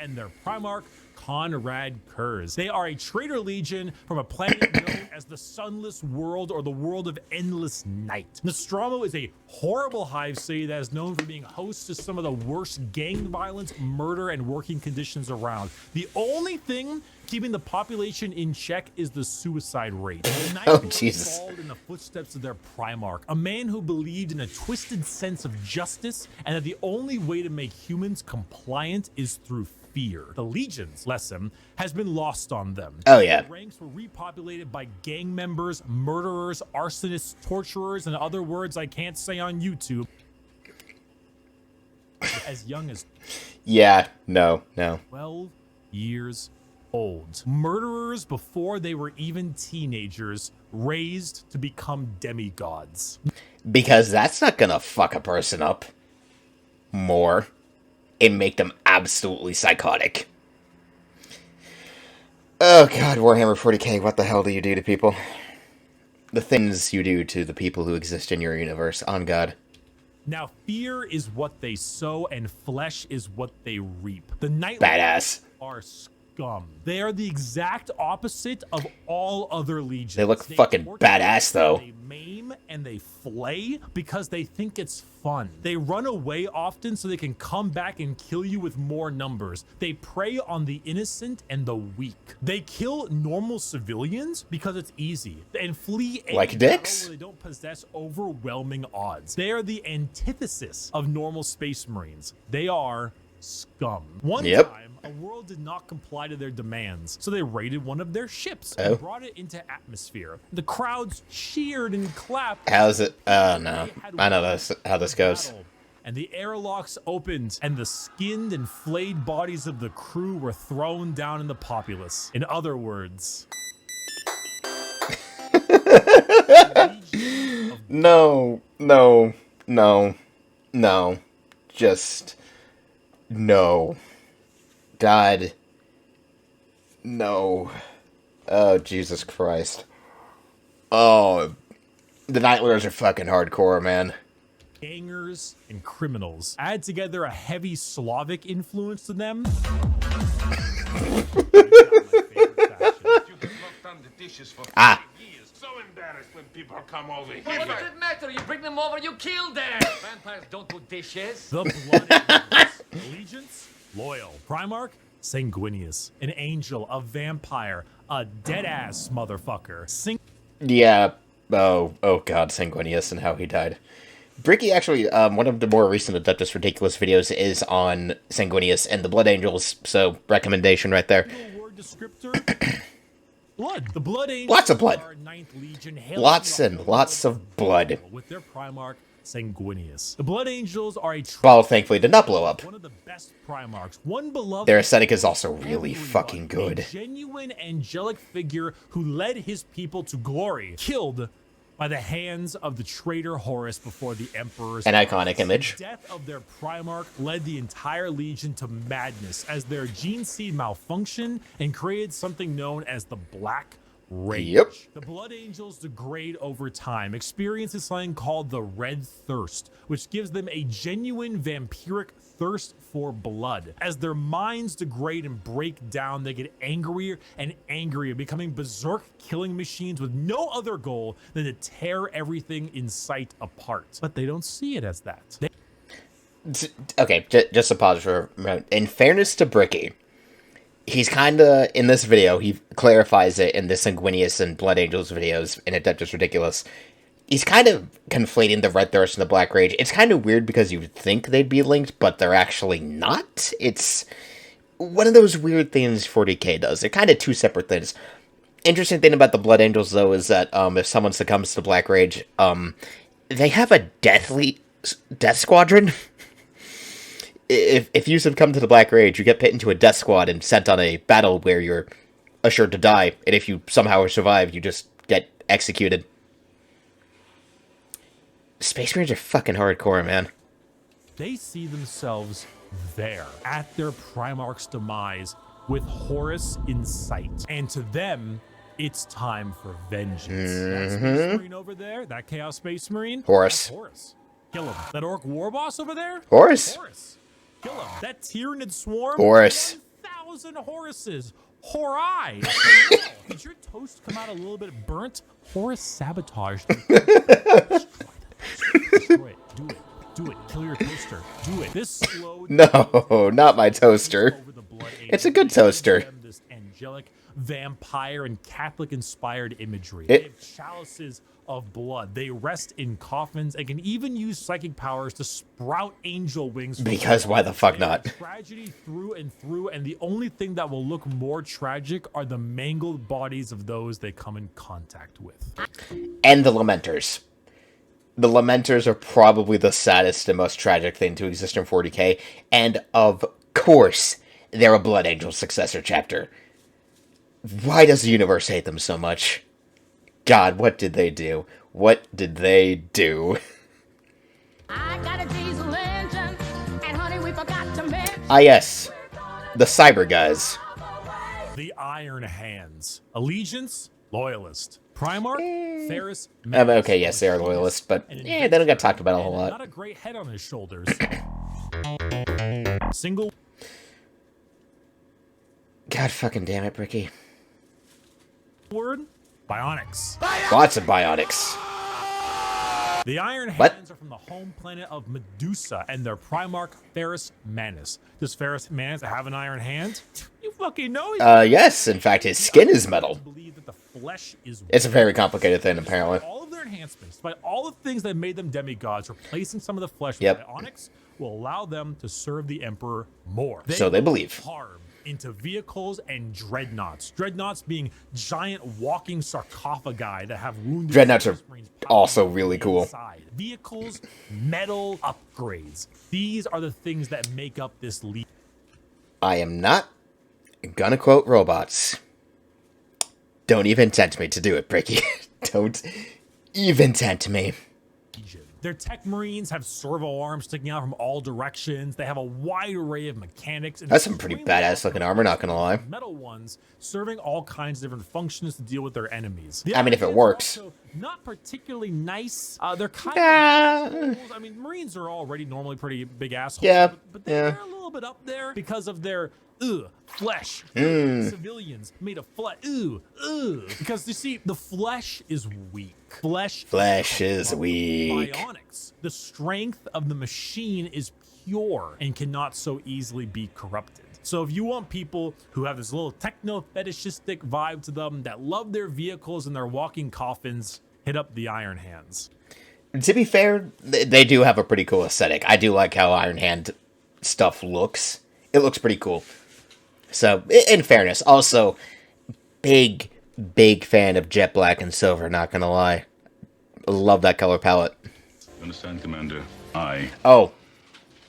And their Primarch, Conrad Kurz. They are a traitor legion from a planet known as the Sunless World, or the World of Endless Night. Nostromo is a horrible hive city that is known for being host to some of the worst gang violence, murder, and working conditions around. The only thing keeping the population in check is the suicide rate. The Night Lords Jesus. followed in the footsteps of their Primarch, a man who believed in a twisted sense of justice and that the only way to make humans compliant is through fear. The Legion's lesson has been lost on them. Oh, yeah. The ranks were repopulated by gang members, murderers, arsonists, torturers, and other words I can't say on YouTube. As young as Yeah, no. 12 years old. Murderers before they were even teenagers, raised to become demigods. Because that's not gonna fuck a person up more and make them absolutely psychotic. Oh god, Warhammer 40k, what the hell do you do to people? The things you do to the people who exist in your universe, on God. Now, fear is what they sow, and flesh is what they reap. The Night Badass. Lords are scum. They are the exact opposite of all other legions. They look fucking torture, badass, though. They maim and they flay because they think it's fun. They run away often so they can come back and kill you with more numbers. They prey on the innocent and the weak. They kill normal civilians because it's easy, and flee any Like dicks? battle where they don't possess overwhelming odds. They are the antithesis of normal space marines. They are scum. One time, a world did not comply to their demands, so they raided one of their ships and brought it into atmosphere. The crowds cheered and clapped. How's it? Oh, no. I know how this goes. And the airlocks opened, and the skinned and flayed bodies of the crew were thrown down in the populace. In other words... No. Just... no. God. No. Oh, Jesus Christ. Oh, the Night Lords are fucking hardcore, man. Gangers and criminals. Add together a heavy Slavic influence to them. So embarrassed when people come over here. What does it matter? You bring them over, you kill them. Vampires don't do dishes. The Blood Angels. Allegiance, loyal. Primarch, sanguineous. An angel, a vampire, a dead-ass motherfucker. Yeah. Oh god, Sanguinius and how he died. Bricky actually, one of the more recent Adeptus Ridiculous videos is on Sanguinius and the Blood Angels, so recommendation right there. Word descriptor. Blood. The Blood Angels. Lots of blood. Are 9th Legion, Lots and lots of blood. with their Primarch, Sanguinius. The Blood Angels are a Well, thankfully did not blow up. one of the best Primarchs, one beloved. Their aesthetic is also really fucking good. A genuine angelic figure who led his people to glory, killed by the hands of the traitor Horus before the Emperor's An iconic image. The death of their Primarch led the entire Legion to madness as their gene seed malfunctioned and created something known as the Black Rage. Yep. The Blood Angels degrade over time, experiencing something called the Red Thirst, which gives them a genuine vampiric thirst for blood. As their minds degrade and break down, they get angrier and angrier, becoming berserk killing machines with no other goal than to tear everything in sight apart. But they don't see it as that. Okay, just a pause for a moment. In fairness to Bricky, he's kind of, in this video, he clarifies it in the Sanguinius and Blood Angels videos in Adeptus Ridiculous. He's kind of conflating the Red Thirst and the Black Rage. It's kind of weird because you would think they'd be linked, but they're actually not. It's one of those weird things 40k does. They're kind of two separate things. Interesting thing about the Blood Angels, though, is that if someone succumbs to Black Rage, they have a death squadron. If you succumb to the Black Rage, you get put into a death squad and sent on a battle where you're assured to die, and if you somehow survive, you just get executed. Space Marines are fucking hardcore, man. They see themselves there, at their Primarch's demise, with Horus in sight. And to them, it's time for vengeance. That Space Marine over there, that Chaos Space Marine, Horus. Horus. Kill him. That Orc War Boss over there, Horus. Horus. Kill him. That Tyranid Swarm, Horus. 1,000 Horuses. Horai. Did your toast come out a little bit burnt? Horus sabotaged. Destroy it. Do it. Do it. Kill your toaster. Do it. This slow. No, not my toaster. It's a good toaster. This angelic, vampire, and Catholic-inspired imagery. It- They have chalices of blood. They rest in coffins and can even use psychic powers to sprout angel wings. Because why the fuck They are not? Tragedy through and through, and the only thing that will look more tragic are the mangled bodies of those they come in contact with. And the Lamenters. The Lamenters are probably the saddest and most tragic thing to exist in 40k, and of course, they're a Blood Angel successor chapter. Why does the universe hate them so much? God, what did they do? What did they do? I got a diesel engine, and honey, we forgot to mention. Ah yes, the Cyber guys. The Iron Hands. Allegiance, Loyalist. Primarch, Ferris, Okay, yes, they are loyalists, but they don't get talked about a whole Not lot. a great head on his shoulders. Single God fucking damn it, Bricky. word, Bionics. Lots of biotics. The Iron What? Hands are from the home planet of Medusa and their Primarch, Ferris Manus. Does Ferris Manus have an iron hand? You fucking know he Yes, in fact, his skin is metal. believe that the flesh is It's a very complicated thing, apparently. all of their enhancements, despite all the things that made them demigods, replacing some of the flesh Yep. with bionics will allow them to serve the Emperor more. So they will believe. Carve into vehicles and dreadnoughts. Dreadnoughts being giant walking sarcophagi that have wounded Dreadnoughts are Space Marines also really cool. inside. Vehicles, metal upgrades. These are the things that make up this legion. I am not gonna quote robots. Don't even tempt me to do it, Bricky. Don't even tempt me. Their tech marines have servo arms sticking out from all directions. They have a wide array of mechanics. And That's some pretty badass looking armor, not gonna lie. Metal ones serving all kinds of different functions to deal with their enemies. The I mean, if it Iron Hands are works. also not particularly nice. They're kind Ah. of assholes. I mean, Marines are already normally pretty big assholes. Yeah, But yeah. they're a little bit up there because of their flesh. Hmm. Civilians made of flesh. Because you see, the flesh is weak. Flesh is weak. Bionics. The strength of the machine is pure and cannot so easily be corrupted. So if you want people who have this little techno-fetishistic vibe to them, that love their vehicles and their walking coffins, hit up the Iron Hands. To be fair, they do have a pretty cool aesthetic. I do like how Iron Hand stuff looks. It looks pretty cool. So, in fairness, also, big fan of jet black and silver, not gonna lie. Love that color palette. Understand, Commander? I Oh,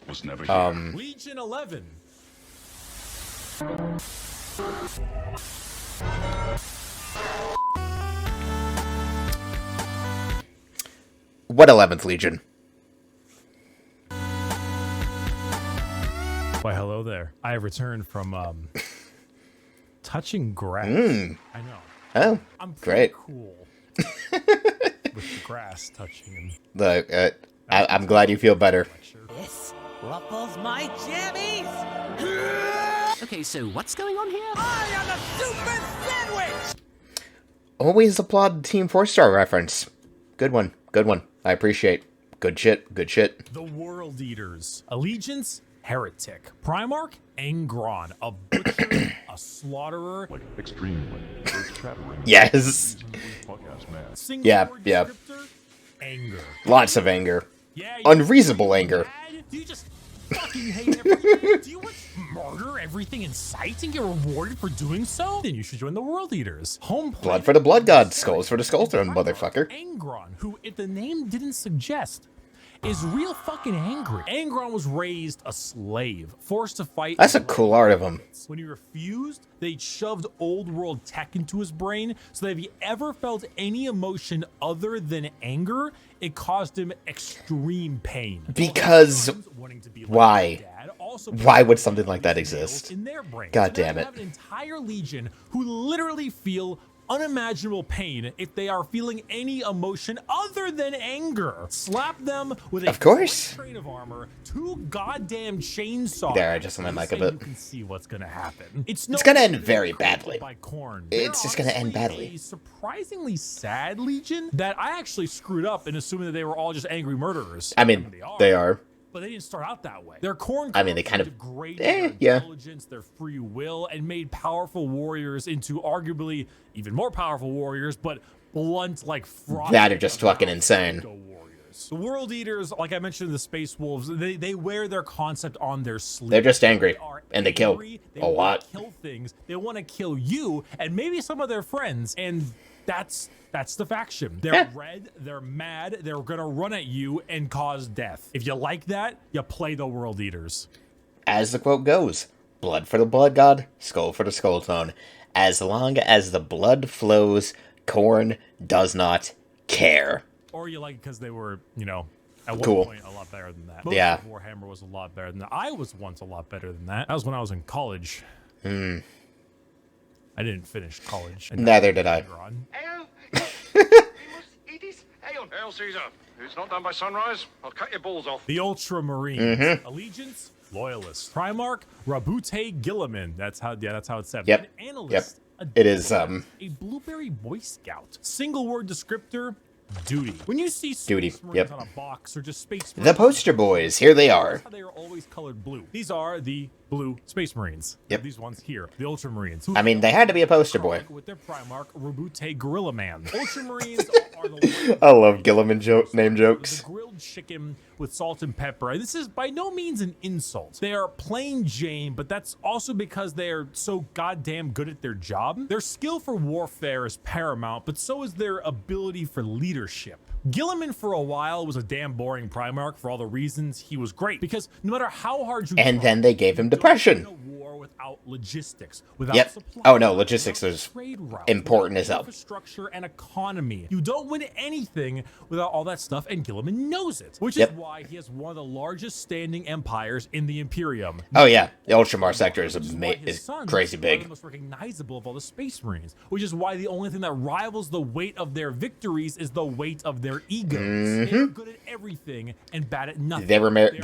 was never here. Legion 11. what 11th Legion? Why, hello there. I have returned from touching grass. I know. Oh, I'm pretty great. cool with the grass touching and Look, I'm glad you feel better. This ruffles my jammies! Okay, so what's going on here? I am a super sandwich! Always applaud the Team 4-star reference. Good one. Good one. I appreciate. Good shit. Good shit. the World Eaters. Allegiance, Heretic. Primarch, Angron. A butcher, a slaughterer. Extremely earth-shattering. Yes. Podcast man. Single Yeah, word yeah. descriptor, anger. Lots of anger. Yeah, Unreasonable anger. mad? Do you just fucking hate everything? Do you want to murder everything in sight and get rewarded for doing so? Then you should join the World Eaters. Home Blood planet for the blood god, is skulls for the skull throne, motherfucker. Angron, who, if the name didn't suggest, is real fucking angry. Angron was raised a slave, forced to fight. That's a cool art of him. When he refused, they shoved old world tech into his brain, so that if he ever felt any emotion other than anger, it caused him extreme pain. Because why? Why would something like that exist? God damn it. An entire legion who literally feel unimaginable pain if they are feeling any emotion other than anger. Slap them with a train of armor, 2 goddamn chainsaws. There, I just want to mic a bit. You can see what's gonna happen. It's gonna end very badly. It's just gonna end A badly. surprisingly sad legion that I actually screwed up in assuming that they were all just angry murderers. I mean, they are. But they didn't start out that way. Their corn. I mean, they kind of degraded their intelligence, their free will, and made powerful warriors into arguably even more powerful warriors, but blunt like frost. That are just fucking insane. The World Eaters, like I mentioned in the Space Wolves, they wear their concept on their sleeve. They're just angry, and they kill a lot. Kill things. They want to kill you and maybe some of their friends, and that's the faction. They're red, they're mad, they're gonna run at you and cause death. If you like that, you play the World Eaters. As the quote goes, blood for the blood god, skull for the skull tone. As long as the blood flows, Korn does not care. Or you like it because they were, you know, at one point a lot better than that. Most of Warhammer was a lot better than that. I was once a lot better than that. That was when I was in college. I didn't finish college. Neither did I. Hail, Caesar. If it's not done by sunrise, I'll cut your balls off. The Ultramarines. Allegiance, Loyalist. Primarch, Rabute Gilliman. That's how it's said. Yep. An analyst. It is, a Blueberry Boy Scout. Single word descriptor, duty. When you see Space Marines on a box or just Space Marines, the poster boys, here they are. That's how they are always colored blue. These are the blue Space Marines. Yep. These ones here, the Ultramarines. I mean, they had to be a poster boy. With their Primarch, Rabute Gorilla Man. Ultramarines are the I love Gilliman name jokes. The grilled chicken with salt and pepper. This is by no means an insult. They are plain Jane, but that's also because they are so goddamn good at their job. Their skill for warfare is paramount, but so is their ability for leadership. Gilliman for a while was a damn boring Primarch for all the reasons he was great, because no matter how hard you and then they gave him depression. Without logistics, without supplies, oh no, logistics is important as hell. Infrastructure and economy. You don't win anything without all that stuff, and Gilliman knows it, which is why he has one of the largest standing empires in the Imperium. Oh yeah, the Ultramar sector is crazy big. The most recognizable of all the Space Marines, which is why the only thing that rivals the weight of their victories is the weight of their egos. They're good at everything and bad at nothing. They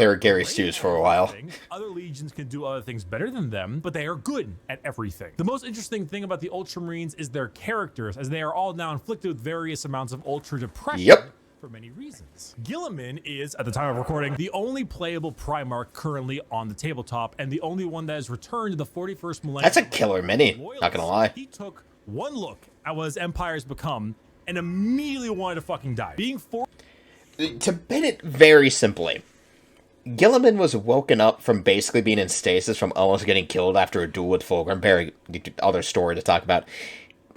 were Gary Stews for a while. Other legions can do other things better than them, but they are good at everything. The most interesting thing about the Ultramarines is their characters, as they are all now inflicted with various amounts of ultra depression. For many reasons. Gilliman is, at the time of recording, the only playable Primarch currently on the tabletop, and the only one that has returned to the 41st millennium. That's a killer mini, not gonna lie. He took one look at what his empire's become and immediately wanted to fucking die. To put it very simply, Gilliman was woken up from basically being in stasis from almost getting killed after a duel with Fulgrim. Very other story to talk about.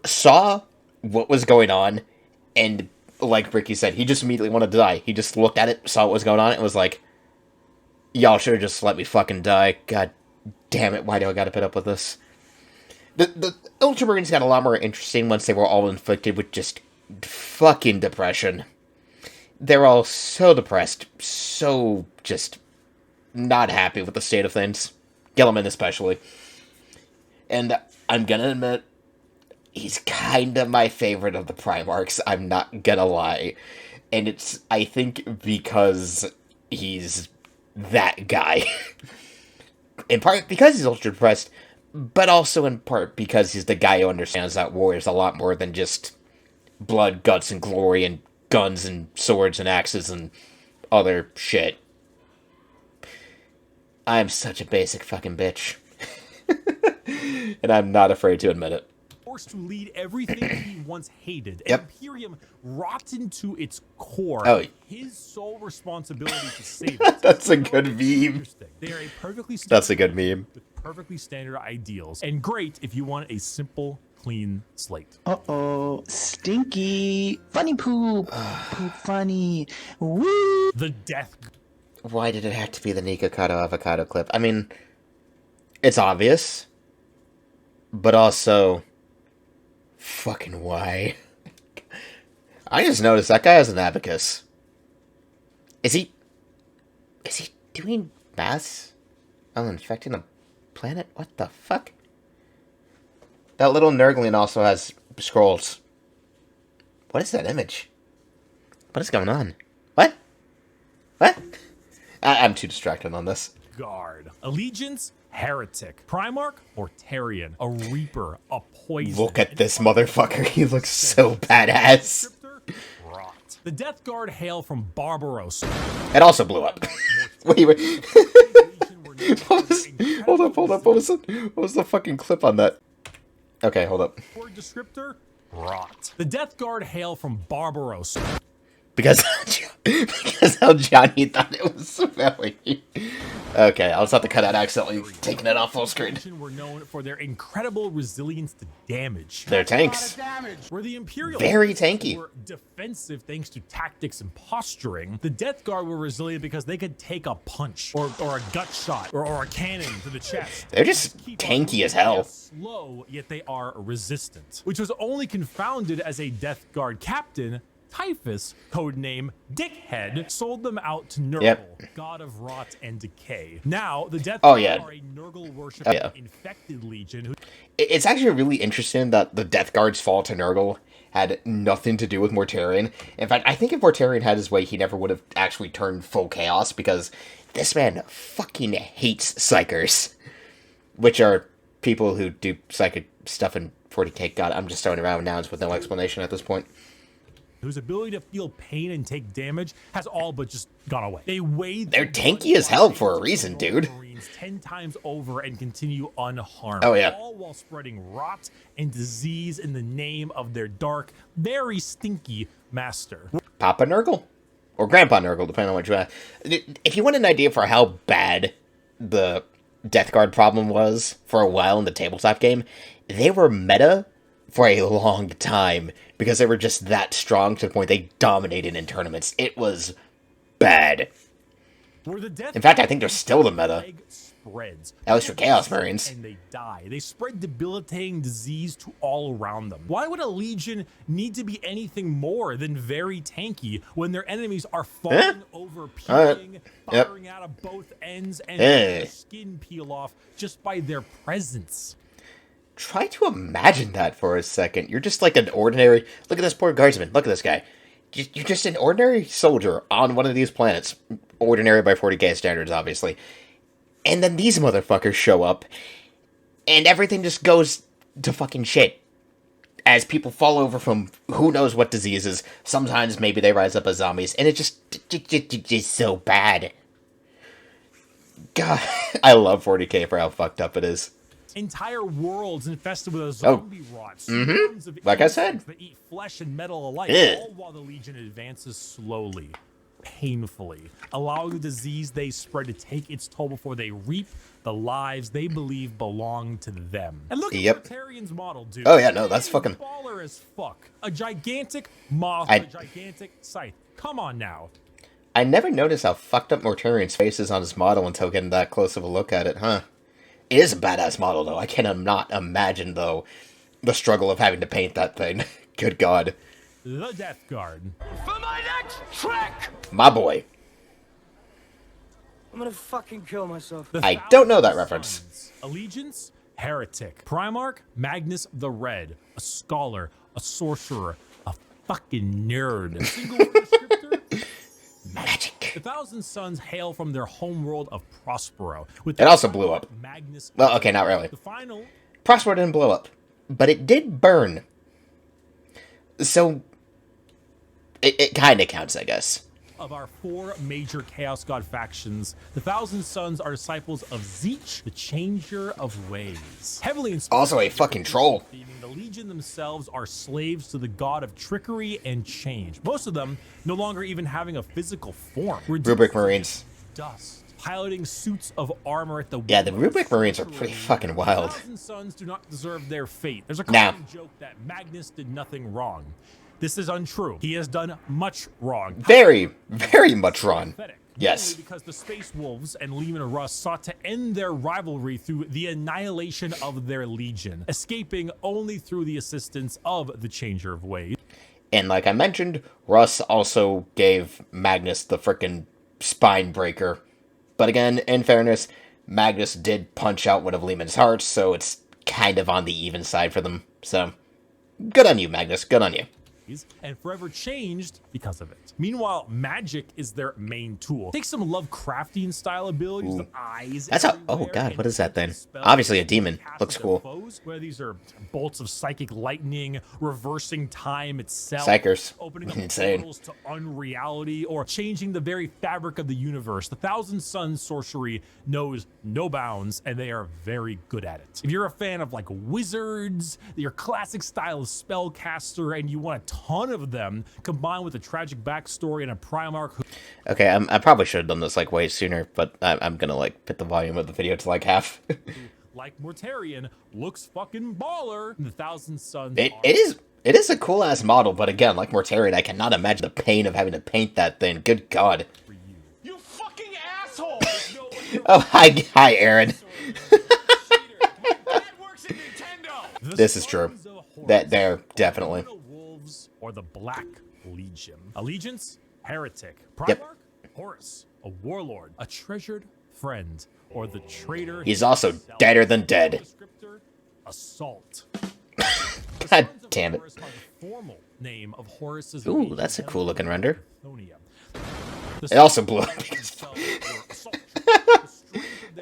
Saw what was going on, and like Bricky said, he just immediately wanted to die. He just looked at it, saw what was going on, and was like, y'all should have just let me fucking die. God damn it, why do I gotta put up with this? The Ultramarines got a lot more interesting once they were all inflicted with just fucking depression. They're all so depressed, so just not happy with the state of things. Gilliman especially. And I'm gonna admit, he's kind of my favorite of the Primarchs, I'm not gonna lie. And it's, I think, because he's that guy. In part because he's ultra depressed, but also in part because he's the guy who understands that war is a lot more than just blood, guts, and glory, and guns, and swords, and axes, and other shit. I'm such a basic fucking bitch. And I'm not afraid to admit it. Forced to lead everything he once hated. Imperium rotten to its core. Oh. His sole responsibility to save it. That's a good meme. They are a perfectly That's a good meme. With perfectly standard ideals. And great if you want a simple, clean slate. Uh-oh. Stinky. Funny poop. Poop funny. Woo. The Death. Why did it have to be the Nikocado avocado clip? I mean, it's obvious. But also, fucking why? I just noticed that guy has an abacus. Is he doing maths while infecting a planet? What the fuck? That little Nurgling also has scrolls. What is that image? What is going on? What? What? I'm too distracted on this. Guard. Allegiance, Heretic. Primarch, Mortarian. A Reaper, a Poison. Look at this motherfucker. He looks so badass. Rot. The Death Guard hail from Barbarossa. It also blew up. wait. Hold up. What was the fucking clip on that? Okay, hold up. Word descriptor, rot. The Death Guard hail from Barbarossa. Because how Johnny thought it was smelly. Okay, I'll just have to cut out accidentally taking it off full screen. Were known for their incredible resilience to damage. They're tanks. Where the Imperial very tanky. Were defensive thanks to tactics and posturing, the Death Guard were resilient because they could take a punch or a gut shot or a cannon to the chest. They're just tanky as hell. Slow, yet they are resistant, which was only confounded as a Death Guard captain. Typhus, codename Dickhead, sold them out to Nurgle, god of rot and decay. Now, the Death Guard are a Nurgle worshipping infected legion. It's actually really interesting that the Death Guard's fall to Nurgle had nothing to do with Mortarion. In fact, I think if Mortarion had his way, he never would have actually turned full chaos, because this man fucking hates Seikers, which are people who do psychic stuff in 40k. God, I'm just throwing around nouns with no explanation at this point. Whose ability to feel pain and take damage has all but just gone away. They're tanky as hell for a reason, dude. 10 times over and continue unharmed. Oh, yeah. All while spreading rot and disease in the name of their dark, very stinky master. Papa Nurgle. Or Grandpa Nurgle, depending on what you ask. If you want an idea for how bad the Death Guard problem was for a while in the tabletop game, they were meta for a long time, because they were just that strong to the point they dominated in tournaments. It was bad. In fact, I think they're still the meta. At least for Chaos Marines. And they die. They spread debilitating disease to all around them. Why would a legion need to be anything more than very tanky when their enemies are falling over, puking, firing out of both ends, and their skin peel off just by their presence? Try to imagine that for a second. You're just like an ordinary... Look at this poor guardsman. Look at this guy. You're just an ordinary soldier on one of these planets. Ordinary by 40k standards, obviously. And then these motherfuckers show up, and everything just goes to fucking shit. As people fall over from who knows what diseases. Sometimes maybe they rise up as zombies, and it just so bad. God, I love 40k for how fucked up it is. Entire worlds infested with a zombie rot. Like I said. That eat flesh and metal alike, all while the Legion advances slowly, painfully, allowing the disease they spread to take its toll before they reap the lives they believe belong to them. And look at Mortarion's model, dude. Oh yeah, no, that's fucking... baller as fuck. A gigantic moth, a gigantic scythe. Come on now. I never noticed how fucked up Mortarion's face is on his model until getting that close of a look at it, huh? It is a badass model, though. I cannot imagine, though, the struggle of having to paint that thing. Good God. The Death Guard. For my next trick! My boy. I'm gonna fucking kill myself. I don't know that reference. Allegiance, Heretic. Primarch, Magnus the Red. A scholar, a sorcerer, a fucking nerd. Single word descriptor? Magic. The Thousand Sons hail from their homeworld of Prospero. With it also blew up. Magnus well, okay, not really. The final... Prospero didn't blow up, but it did burn. So, it kind of counts, I guess. Of our 4 major Chaos God factions, the Thousand Sons are disciples of Zeech, the Changer of Ways. Heavily inspired. Also a fucking troll. The Legion themselves are slaves to the god of trickery and change. Most of them no longer even having a physical form. Rubric Marines. Dust, piloting suits of armor at the Yeah, the Rubik Marines are pretty fucking wild. 1,000 Suns do not deserve their fate. There's a common joke that Magnus did nothing wrong. This is untrue. He has done much wrong. Very, very much wrong. Yes. Mainly because the Space Wolves and Leman of Russ sought to end their rivalry through the annihilation of their legion, escaping only through the assistance of the Changer of Ways. And like I mentioned, Russ also gave Magnus the frickin' spine breaker. But again, in fairness, Magnus did punch out one of Lehman's hearts, so it's kind of on the even side for them. So, good on you, Magnus. Good on you. And forever changed because of it. Meanwhile, magic is their main tool. Take some Lovecraftian style abilities, the eyes. That's a oh god, what is that then? Obviously a demon. Looks cool. Where these are bolts of psychic lightning, reversing time itself, Seikers. opening up Insane. portals to unreality, or changing the very fabric of the universe. The Thousand Suns sorcery knows no bounds, and they are very good at it. If you're a fan of like wizards, your classic style of spellcaster, and you want a ton of them combined with a tragic backstory and a Primarch who... Okay, I probably should have done this like way sooner, but I'm gonna like put the volume of the video to like half. like Mortarion, looks fucking baller. The Thousand Suns It is a cool ass model, but again, like Mortarion, I cannot imagine the pain of having to paint that thing. Good god. You fucking asshole! Oh, hi, Aaron. This is true. That they're definitely. Or the Black Legion. Allegiance, heretic. Primarch, Yep. Horus, a warlord, a treasured friend, or the traitor. He's also deader than dead. Descriptor, assault. God damn it. Horus are the formal name of Horus's Ooh, that's a cool looking render. Lithonia. It also blew up because...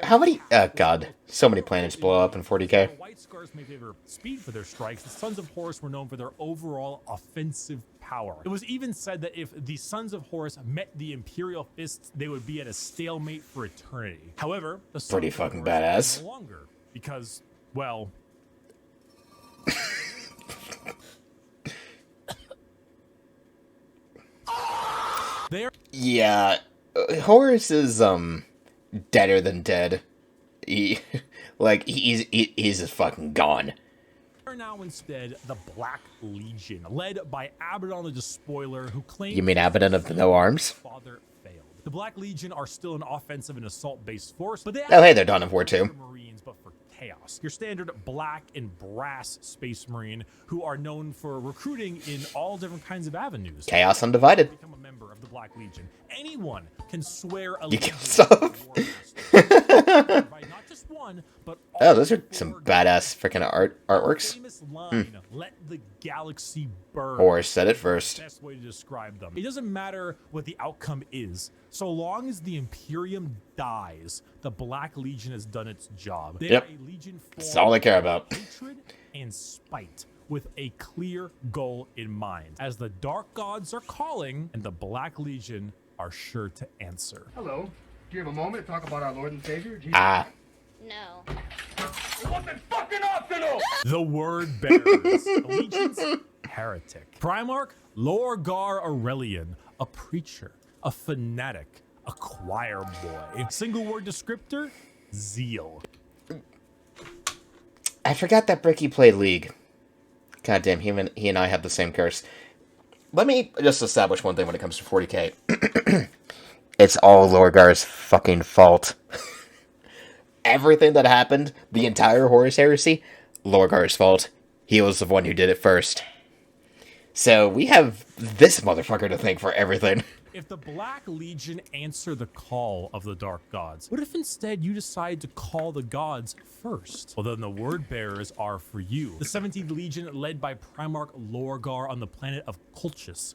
How many... Oh, God. So many planets blow up in 40k. White Scars may favor speed for their strikes. The Sons of Horus were known for their overall offensive power. It was even said that if the Sons of Horus met the Imperial Fists, they would be at a stalemate for eternity. However, the Sons Pretty of fucking Horus badass. no longer because, well... Yeah, Horus is deader than dead. He's just fucking gone. Are now instead the Black Legion, led by Abaddon the Despoiler, who claimed You mean Abaddon of the No Arms? father failed. The Black Legion are still an offensive and assault-based force, but they Oh, hey, they're Dawn of War too. Marines, but for chaos. Your standard black and brass Space Marine, who are known for recruiting in all different kinds of avenues. Chaos Undivided. Become a member of the Black Legion. Anyone can swear You allegiance kill stuff. by not just one, but all Oh, those are some four badass freaking artworks. famous line, let the galaxy burn. Horus said it first. Best way to describe them. It doesn't matter what the outcome is. So long as the Imperium dies, the Black Legion has done its job. They Yep. are a legion That's all they care about. hatred and spite, with a clear goal in mind. As the Dark Gods are calling, and the Black Legion are sure to answer. Hello. Do you have a moment to talk about our Lord and Savior? Jesus? Ah. No. It wasn't fucking optional! The Word Bearers. Allegiance, heretic. Primarch, Lorgar Aurelian, a preacher, a fanatic, a choir boy. Single word descriptor, zeal. I forgot that Bricky played League. God damn, he and I have the same curse. Let me just establish one thing when it comes to 40k. It's all Lorgar's fucking fault. Everything that happened, the entire Horus heresy, Lorgar's fault. He was the one who did it first. So we have this motherfucker to thank for everything. If the Black Legion answer the call of the Dark Gods, what if instead you decide to call the gods first? Well, then the Word Bearers are for you. The 17th Legion, led by Primarch Lorgar on the planet of Colchis.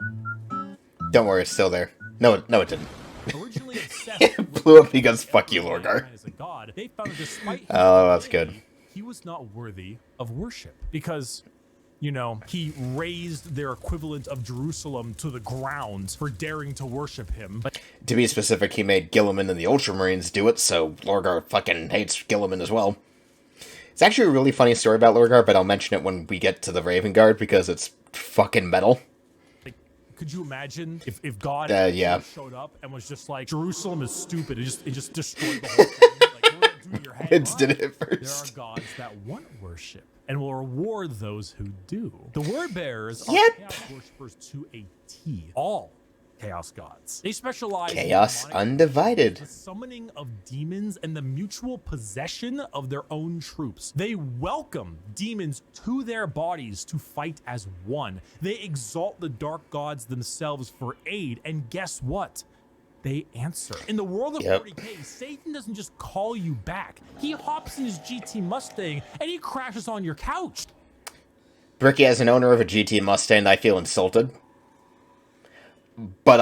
Don't worry, it's still there. No, it didn't. Originally obsessed It blew up because fuck you, Lorgar. as a god, they found that despite his Oh, that's good. he was not worthy of worship because, you know, he raised their equivalent of Jerusalem to the ground for daring to worship him. But To be specific, he made Gilliman and the Ultramarines do it, so Lorgar fucking hates Gilliman as well. It's actually a really funny story about Lorgar, but I'll mention it when we get to the Raven Guard because it's fucking metal. Could you imagine if God showed up and was just like, Jerusalem is stupid, it just destroyed the whole thing? Like, what would it do to your head? Vince did it first. There are gods that want worship and will reward those who do. The word bearers are chaos worshippers to a T. All chaos gods. They specialize Chaos in undivided. the summoning of demons and the mutual possession of their own troops. They welcome demons to their bodies to fight as one. They exalt the dark gods themselves for aid, and guess what? They answer. In the world of 40K, Satan doesn't just call you back. He hops in his GT Mustang and he crashes on your couch. Bricky, as an owner of a GT Mustang, I feel insulted. But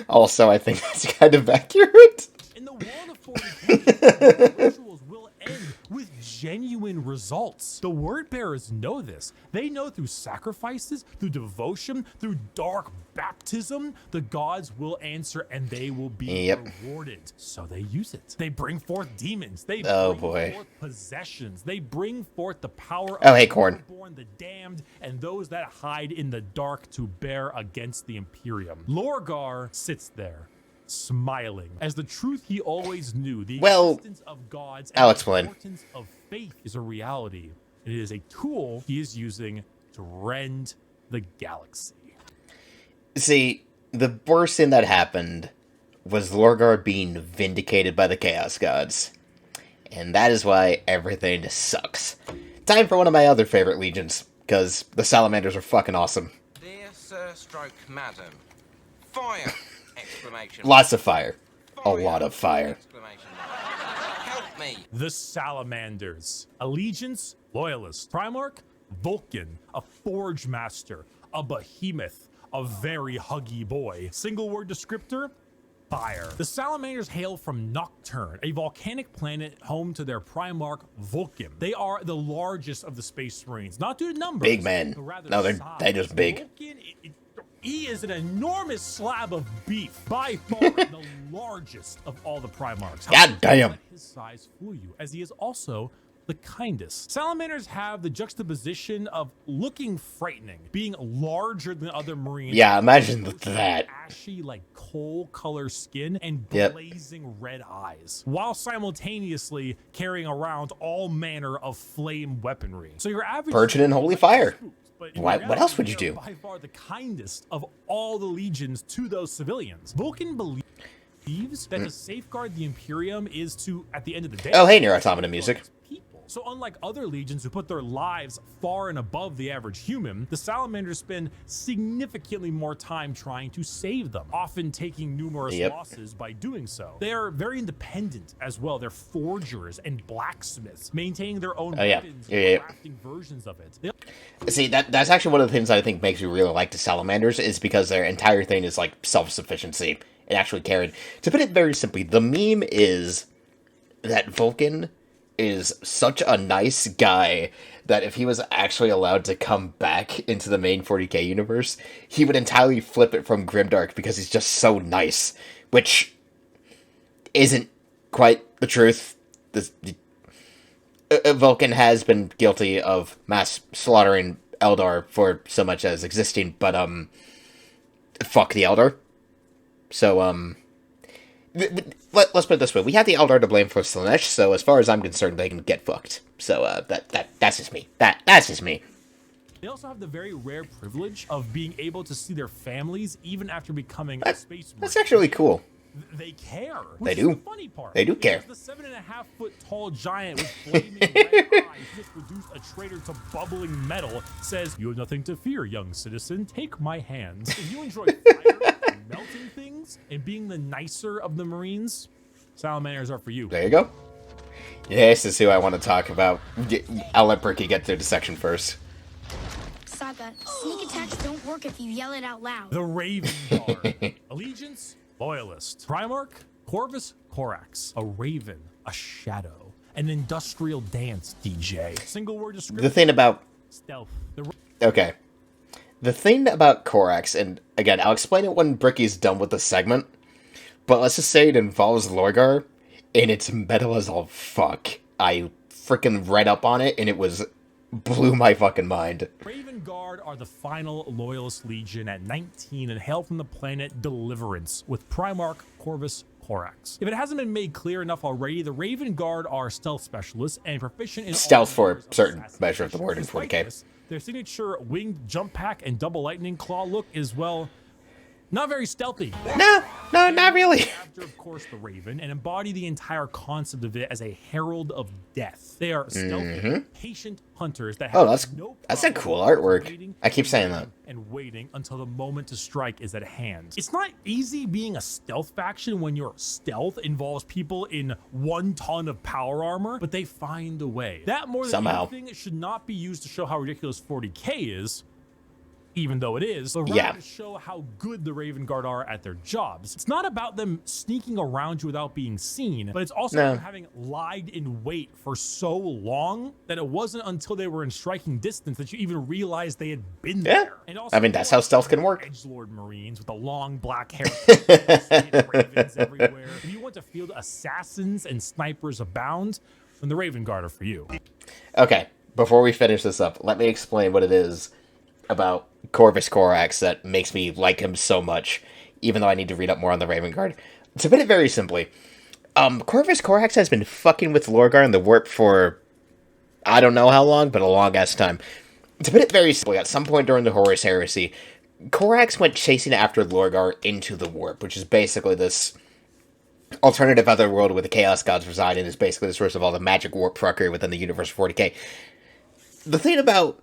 also, I think that's kind of accurate. In the world of 40K, rituals will end with genuine results. The word bearers know this. They know through sacrifices, through devotion, through dark baptism, the gods will answer and they will be rewarded. So they use it. They bring forth demons. They bring forth possessions. They bring forth the power of the born, the damned, and those that hide in the dark to bear against the Imperium. Lorgar sits there, smiling, as the truth he always knew, the existence of gods and the importance of faith is a reality. It is a tool he is using to rend the galaxy. See, the worst thing that happened was Lorgar being vindicated by the Chaos Gods. And that is why everything just sucks. Time for one of my other favorite legions, because the Salamanders are fucking awesome. Dear Sir Stroke Madam, fire! Exclamation. Lots of fire. A lot of fire. Help me! The Salamanders. Allegiance, Loyalist. Primarch, Vulcan. A Forge Master. A Behemoth. A very huggy boy. Single word descriptor, fire. The Salamanders hail from Nocturne, a volcanic planet home to their Primarch Vulcan. They are the largest of the Space Marines, not due to numbers. Big men. No, they're just big. Vulcan, he is an enormous slab of beef, by far the largest of all the Primarchs. God damn. Let his size fool you, as he is also the kindest. Salamanders have the juxtaposition of looking frightening, being larger than other Marines. Yeah, imagine that. Ashy, like coal color skin and blazing red eyes, while simultaneously carrying around all manner of flame weaponry. So your average Purging in holy fire. What else would you do? By far the kindest of all the legions to those civilians. Vulcan believes that to safeguard the Imperium is to, at the end of the day, oh, hey, Near Automata music. So unlike other legions who put their lives far and above the average human, the Salamanders spend significantly more time trying to save them, often taking numerous losses by doing so. They are very independent as well. They're forgers and blacksmiths, maintaining their own weapons and crafting versions of it. See, that's actually one of the things I think makes me really like the Salamanders, is because their entire thing is like self-sufficiency and actually carried. To put it very simply, the meme is that Vulcan is such a nice guy that if he was actually allowed to come back into the main 40K universe, he would entirely flip it from Grimdark because he's just so nice, which isn't quite the truth. Vulcan has been guilty of mass slaughtering Eldar for so much as existing, but fuck the Eldar. So let's put it this way: we have the Eldar to blame for Slaanesh, so as far as I'm concerned, they can get fucked. So that's just me. That's just me. They also have the very rare privilege of being able to see their families even after becoming a space marine. That's actually cool. They care. They do. The funny part. They do care. The 7.5 foot tall giant with flaming red eyes just reduced a traitor to bubbling metal says, "You have nothing to fear, young citizen. Take my hands." If you enjoy fire, melting things, and being the nicer of the Marines, Salamanders are for you. There you go. This is who I want to talk about. I'll let Bricky get through the section first. Saga, sneak attacks don't work if you yell it out loud. The Raven Guard. Allegiance, Loyalist. Primarch, Corvus Corax. A Raven, a Shadow. An industrial dance DJ. Single word description. The thing about... Stealth. Okay. The thing about Corax, and again, I'll explain it when Bricky's done with the segment, but let's just say it involves Lorgar, and it's metal as all fuck. I freaking read up on it, and it was blew my fucking mind. Raven Guard are the final Loyalist Legion at 19 and hail from the planet Deliverance with Primarch Corvus Corax. If it hasn't been made clear enough already, the Raven Guard are stealth specialists and proficient in stealth for a certain measure of the word in 40k. Their signature winged jump pack and double lightning claw look is, well, not very stealthy. No, not really. After, of course, the Raven, and embody the entire concept of it as a herald of death. They are stealthy, patient hunters that have that's a cool artwork. I keep saying that. And waiting until the moment to strike is at hand. It's not easy being a stealth faction when your stealth involves people in 1 ton of power armor, but they find a way. That more than anything, it should not be used to show how ridiculous 40k is, even though it is, but rather to show how good the Raven Guard are at their jobs. It's not about them sneaking around you without being seen, but it's also about having lied in wait for so long that it wasn't until they were in striking distance that you even realized they had been there. And also, I mean, that's how stealth can work. Edgelord Marines with the long black hair, ravens everywhere. If you want to field assassins and snipers abound, then the Raven Guard are for you. Okay, before we finish this up, let me explain what it is about Corvus Corax that makes me like him so much, even though I need to read up more on the Raven Guard. To put it very simply, Corvus Corax has been fucking with Lorgar and the Warp for I don't know how long, but a long-ass time. To put it very simply, at some point during the Horus Heresy, Corax went chasing after Lorgar into the Warp, which is basically this alternative otherworld where the Chaos Gods reside and is basically the source of all the magic warp fuckery within the universe of 40k. The thing about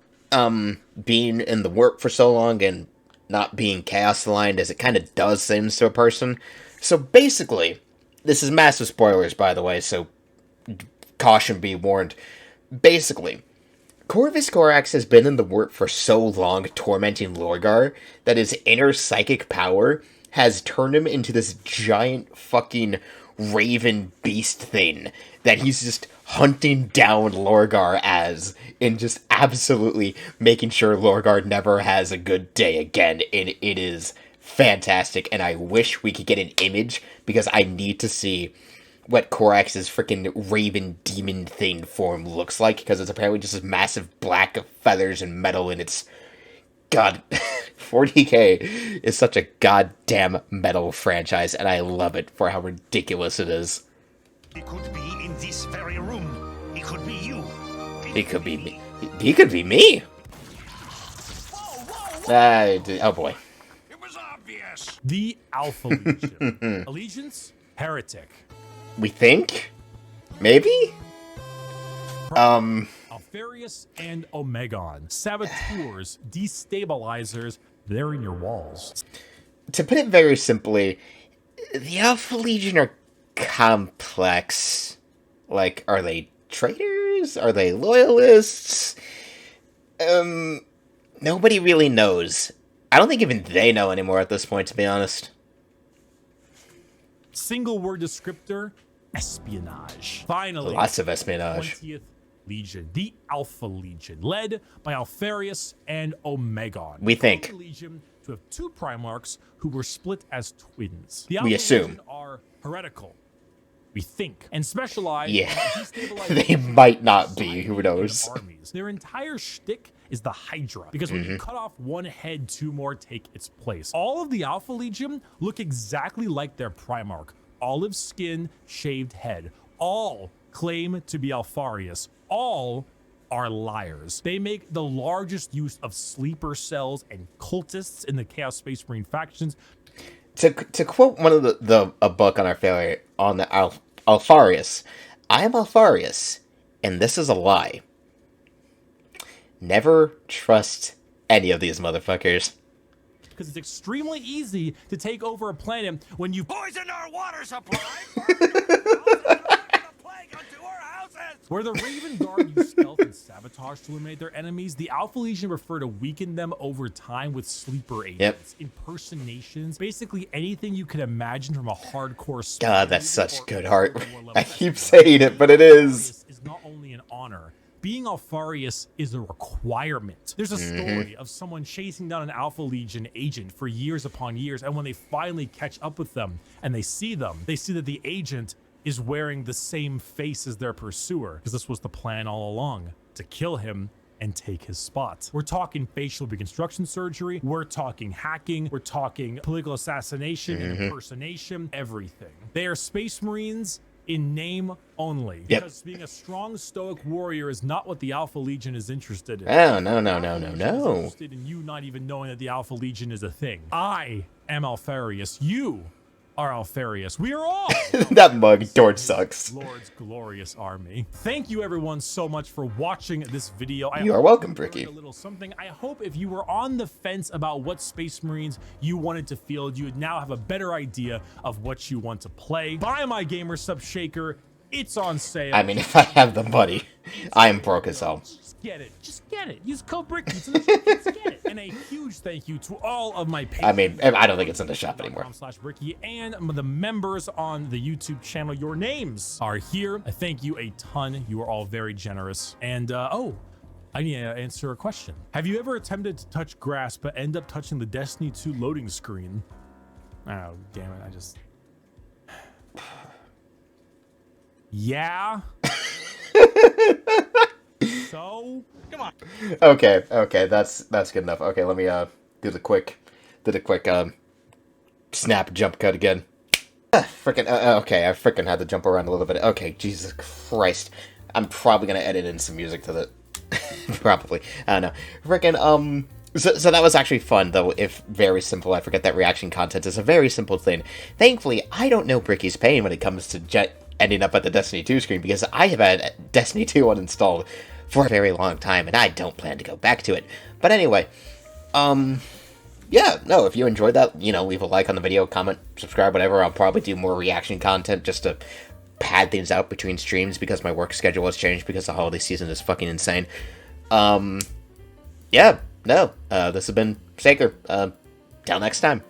being in the warp for so long and not being chaos aligned is it kind of does things to a person. So basically, this is massive spoilers, by the way, so caution be warned. Basically, Corvus Corax has been in the warp for so long, tormenting Lorgar, that his inner psychic power has turned him into this giant fucking raven beast thing that he's just hunting down Lorgar as, and just absolutely making sure Lorgar never has a good day again, and it is fantastic, and I wish we could get an image, because I need to see what Corax's freaking raven demon thing form looks like, because it's apparently just this massive black of feathers and metal, and it's, god, 40k is such a goddamn metal franchise, and I love it for how ridiculous it is. He could be in this very room. He could be you. He could be me. He could be me. Oh boy. It was obvious. The Alpha Legion. Allegiance? Heretic. We think? Maybe? Alfarius and Omegon. Saboteurs, destabilizers, they're in your walls. To put it very simply, the Alpha Legion are complex. Like, are they traitors? Are they loyalists? Nobody really knows. I don't think even they know anymore at this point, to be honest. Single word descriptor, espionage. Finally, lots of espionage. 20th Legion, the Alpha Legion, led by Alfarius and Omegon. We think. Legion to have 2 Primarchs who were split as twins. The Alpha we assume. Legion are heretical. We think, and specialize in destabilizing they might not be, who knows. Armies. Their entire shtick is the Hydra, because when you cut off one head, 2 more take its place. All of the Alpha Legion look exactly like their Primarch. Olive skin, shaved head. All claim to be Alfarius. All are liars. They make the largest use of sleeper cells and cultists in the Chaos Space Marine factions. To quote one of a book on our failure on the Alfarius, I am Alfarius, and this is a lie. Never trust any of these motherfuckers. Because it's extremely easy to take over a planet when you poison our water supply. Where the Raven Guard use stealth and sabotage to eliminate their enemies, the Alpha Legion prefer to weaken them over time with sleeper agents, impersonations, basically anything you can imagine from a hardcore. God, that's such good art. I keep saying it, but it is. Is not only an honor. Being Alfarius is a requirement. There's a story of someone chasing down an Alpha Legion agent for years upon years, and when they finally catch up with them and they see that the agent is wearing the same face as their pursuer, because this was the plan all along, to kill him and take his spot. We're talking facial reconstruction surgery, we're talking hacking, we're talking political assassination and impersonation, everything. They are Space Marines in name only. Yep. Because being a strong stoic warrior is not what the Alpha Legion is interested in. Oh, no. Interested in you not even knowing that the Alpha Legion is a thing. I am Alfarius. You are Alfarius. We are all That mug George sucks. Lord's glorious army. Thank you everyone so much for watching this video. You are welcome, Bricky. A little something. I hope if you were on the fence about what Space Marines you wanted to field, you would now have a better idea of what you want to play. Buy my gamer sub Shaker. It's on sale. I mean, if I have the money, I am broke as hell. Just get it. Just get it. Use code Bricky. It's in the shop. Just get it. And a huge thank you to all of my patrons. I mean, I don't think it's in the shop anymore. /Bricky and the members on the YouTube channel. Your names are here. I thank you a ton. You are all very generous. And oh, I need to answer a question. Have you ever attempted to touch grass but end up touching the Destiny 2 loading screen? Oh, damn it. I just... Yeah. So come on. Okay, that's good enough. Okay, let me do the quick snap jump cut again. Okay, I freaking had to jump around a little bit. Okay, Jesus Christ, I'm probably gonna edit in some music to the probably. I don't know. Freaking So that was actually fun, though, if very simple. I forget that reaction content is a very simple thing. Thankfully, I don't know Bricky's pain when it comes to ending up at the Destiny 2 screen, because I have had Destiny 2 uninstalled for a very long time, and I don't plan to go back to it. But anyway, yeah, no, if you enjoyed that, you know, leave a like on the video, comment, subscribe, whatever. I'll probably do more reaction content just to pad things out between streams, because my work schedule has changed because the holiday season is fucking insane. Yeah, no, this has been Seiker. Till next time.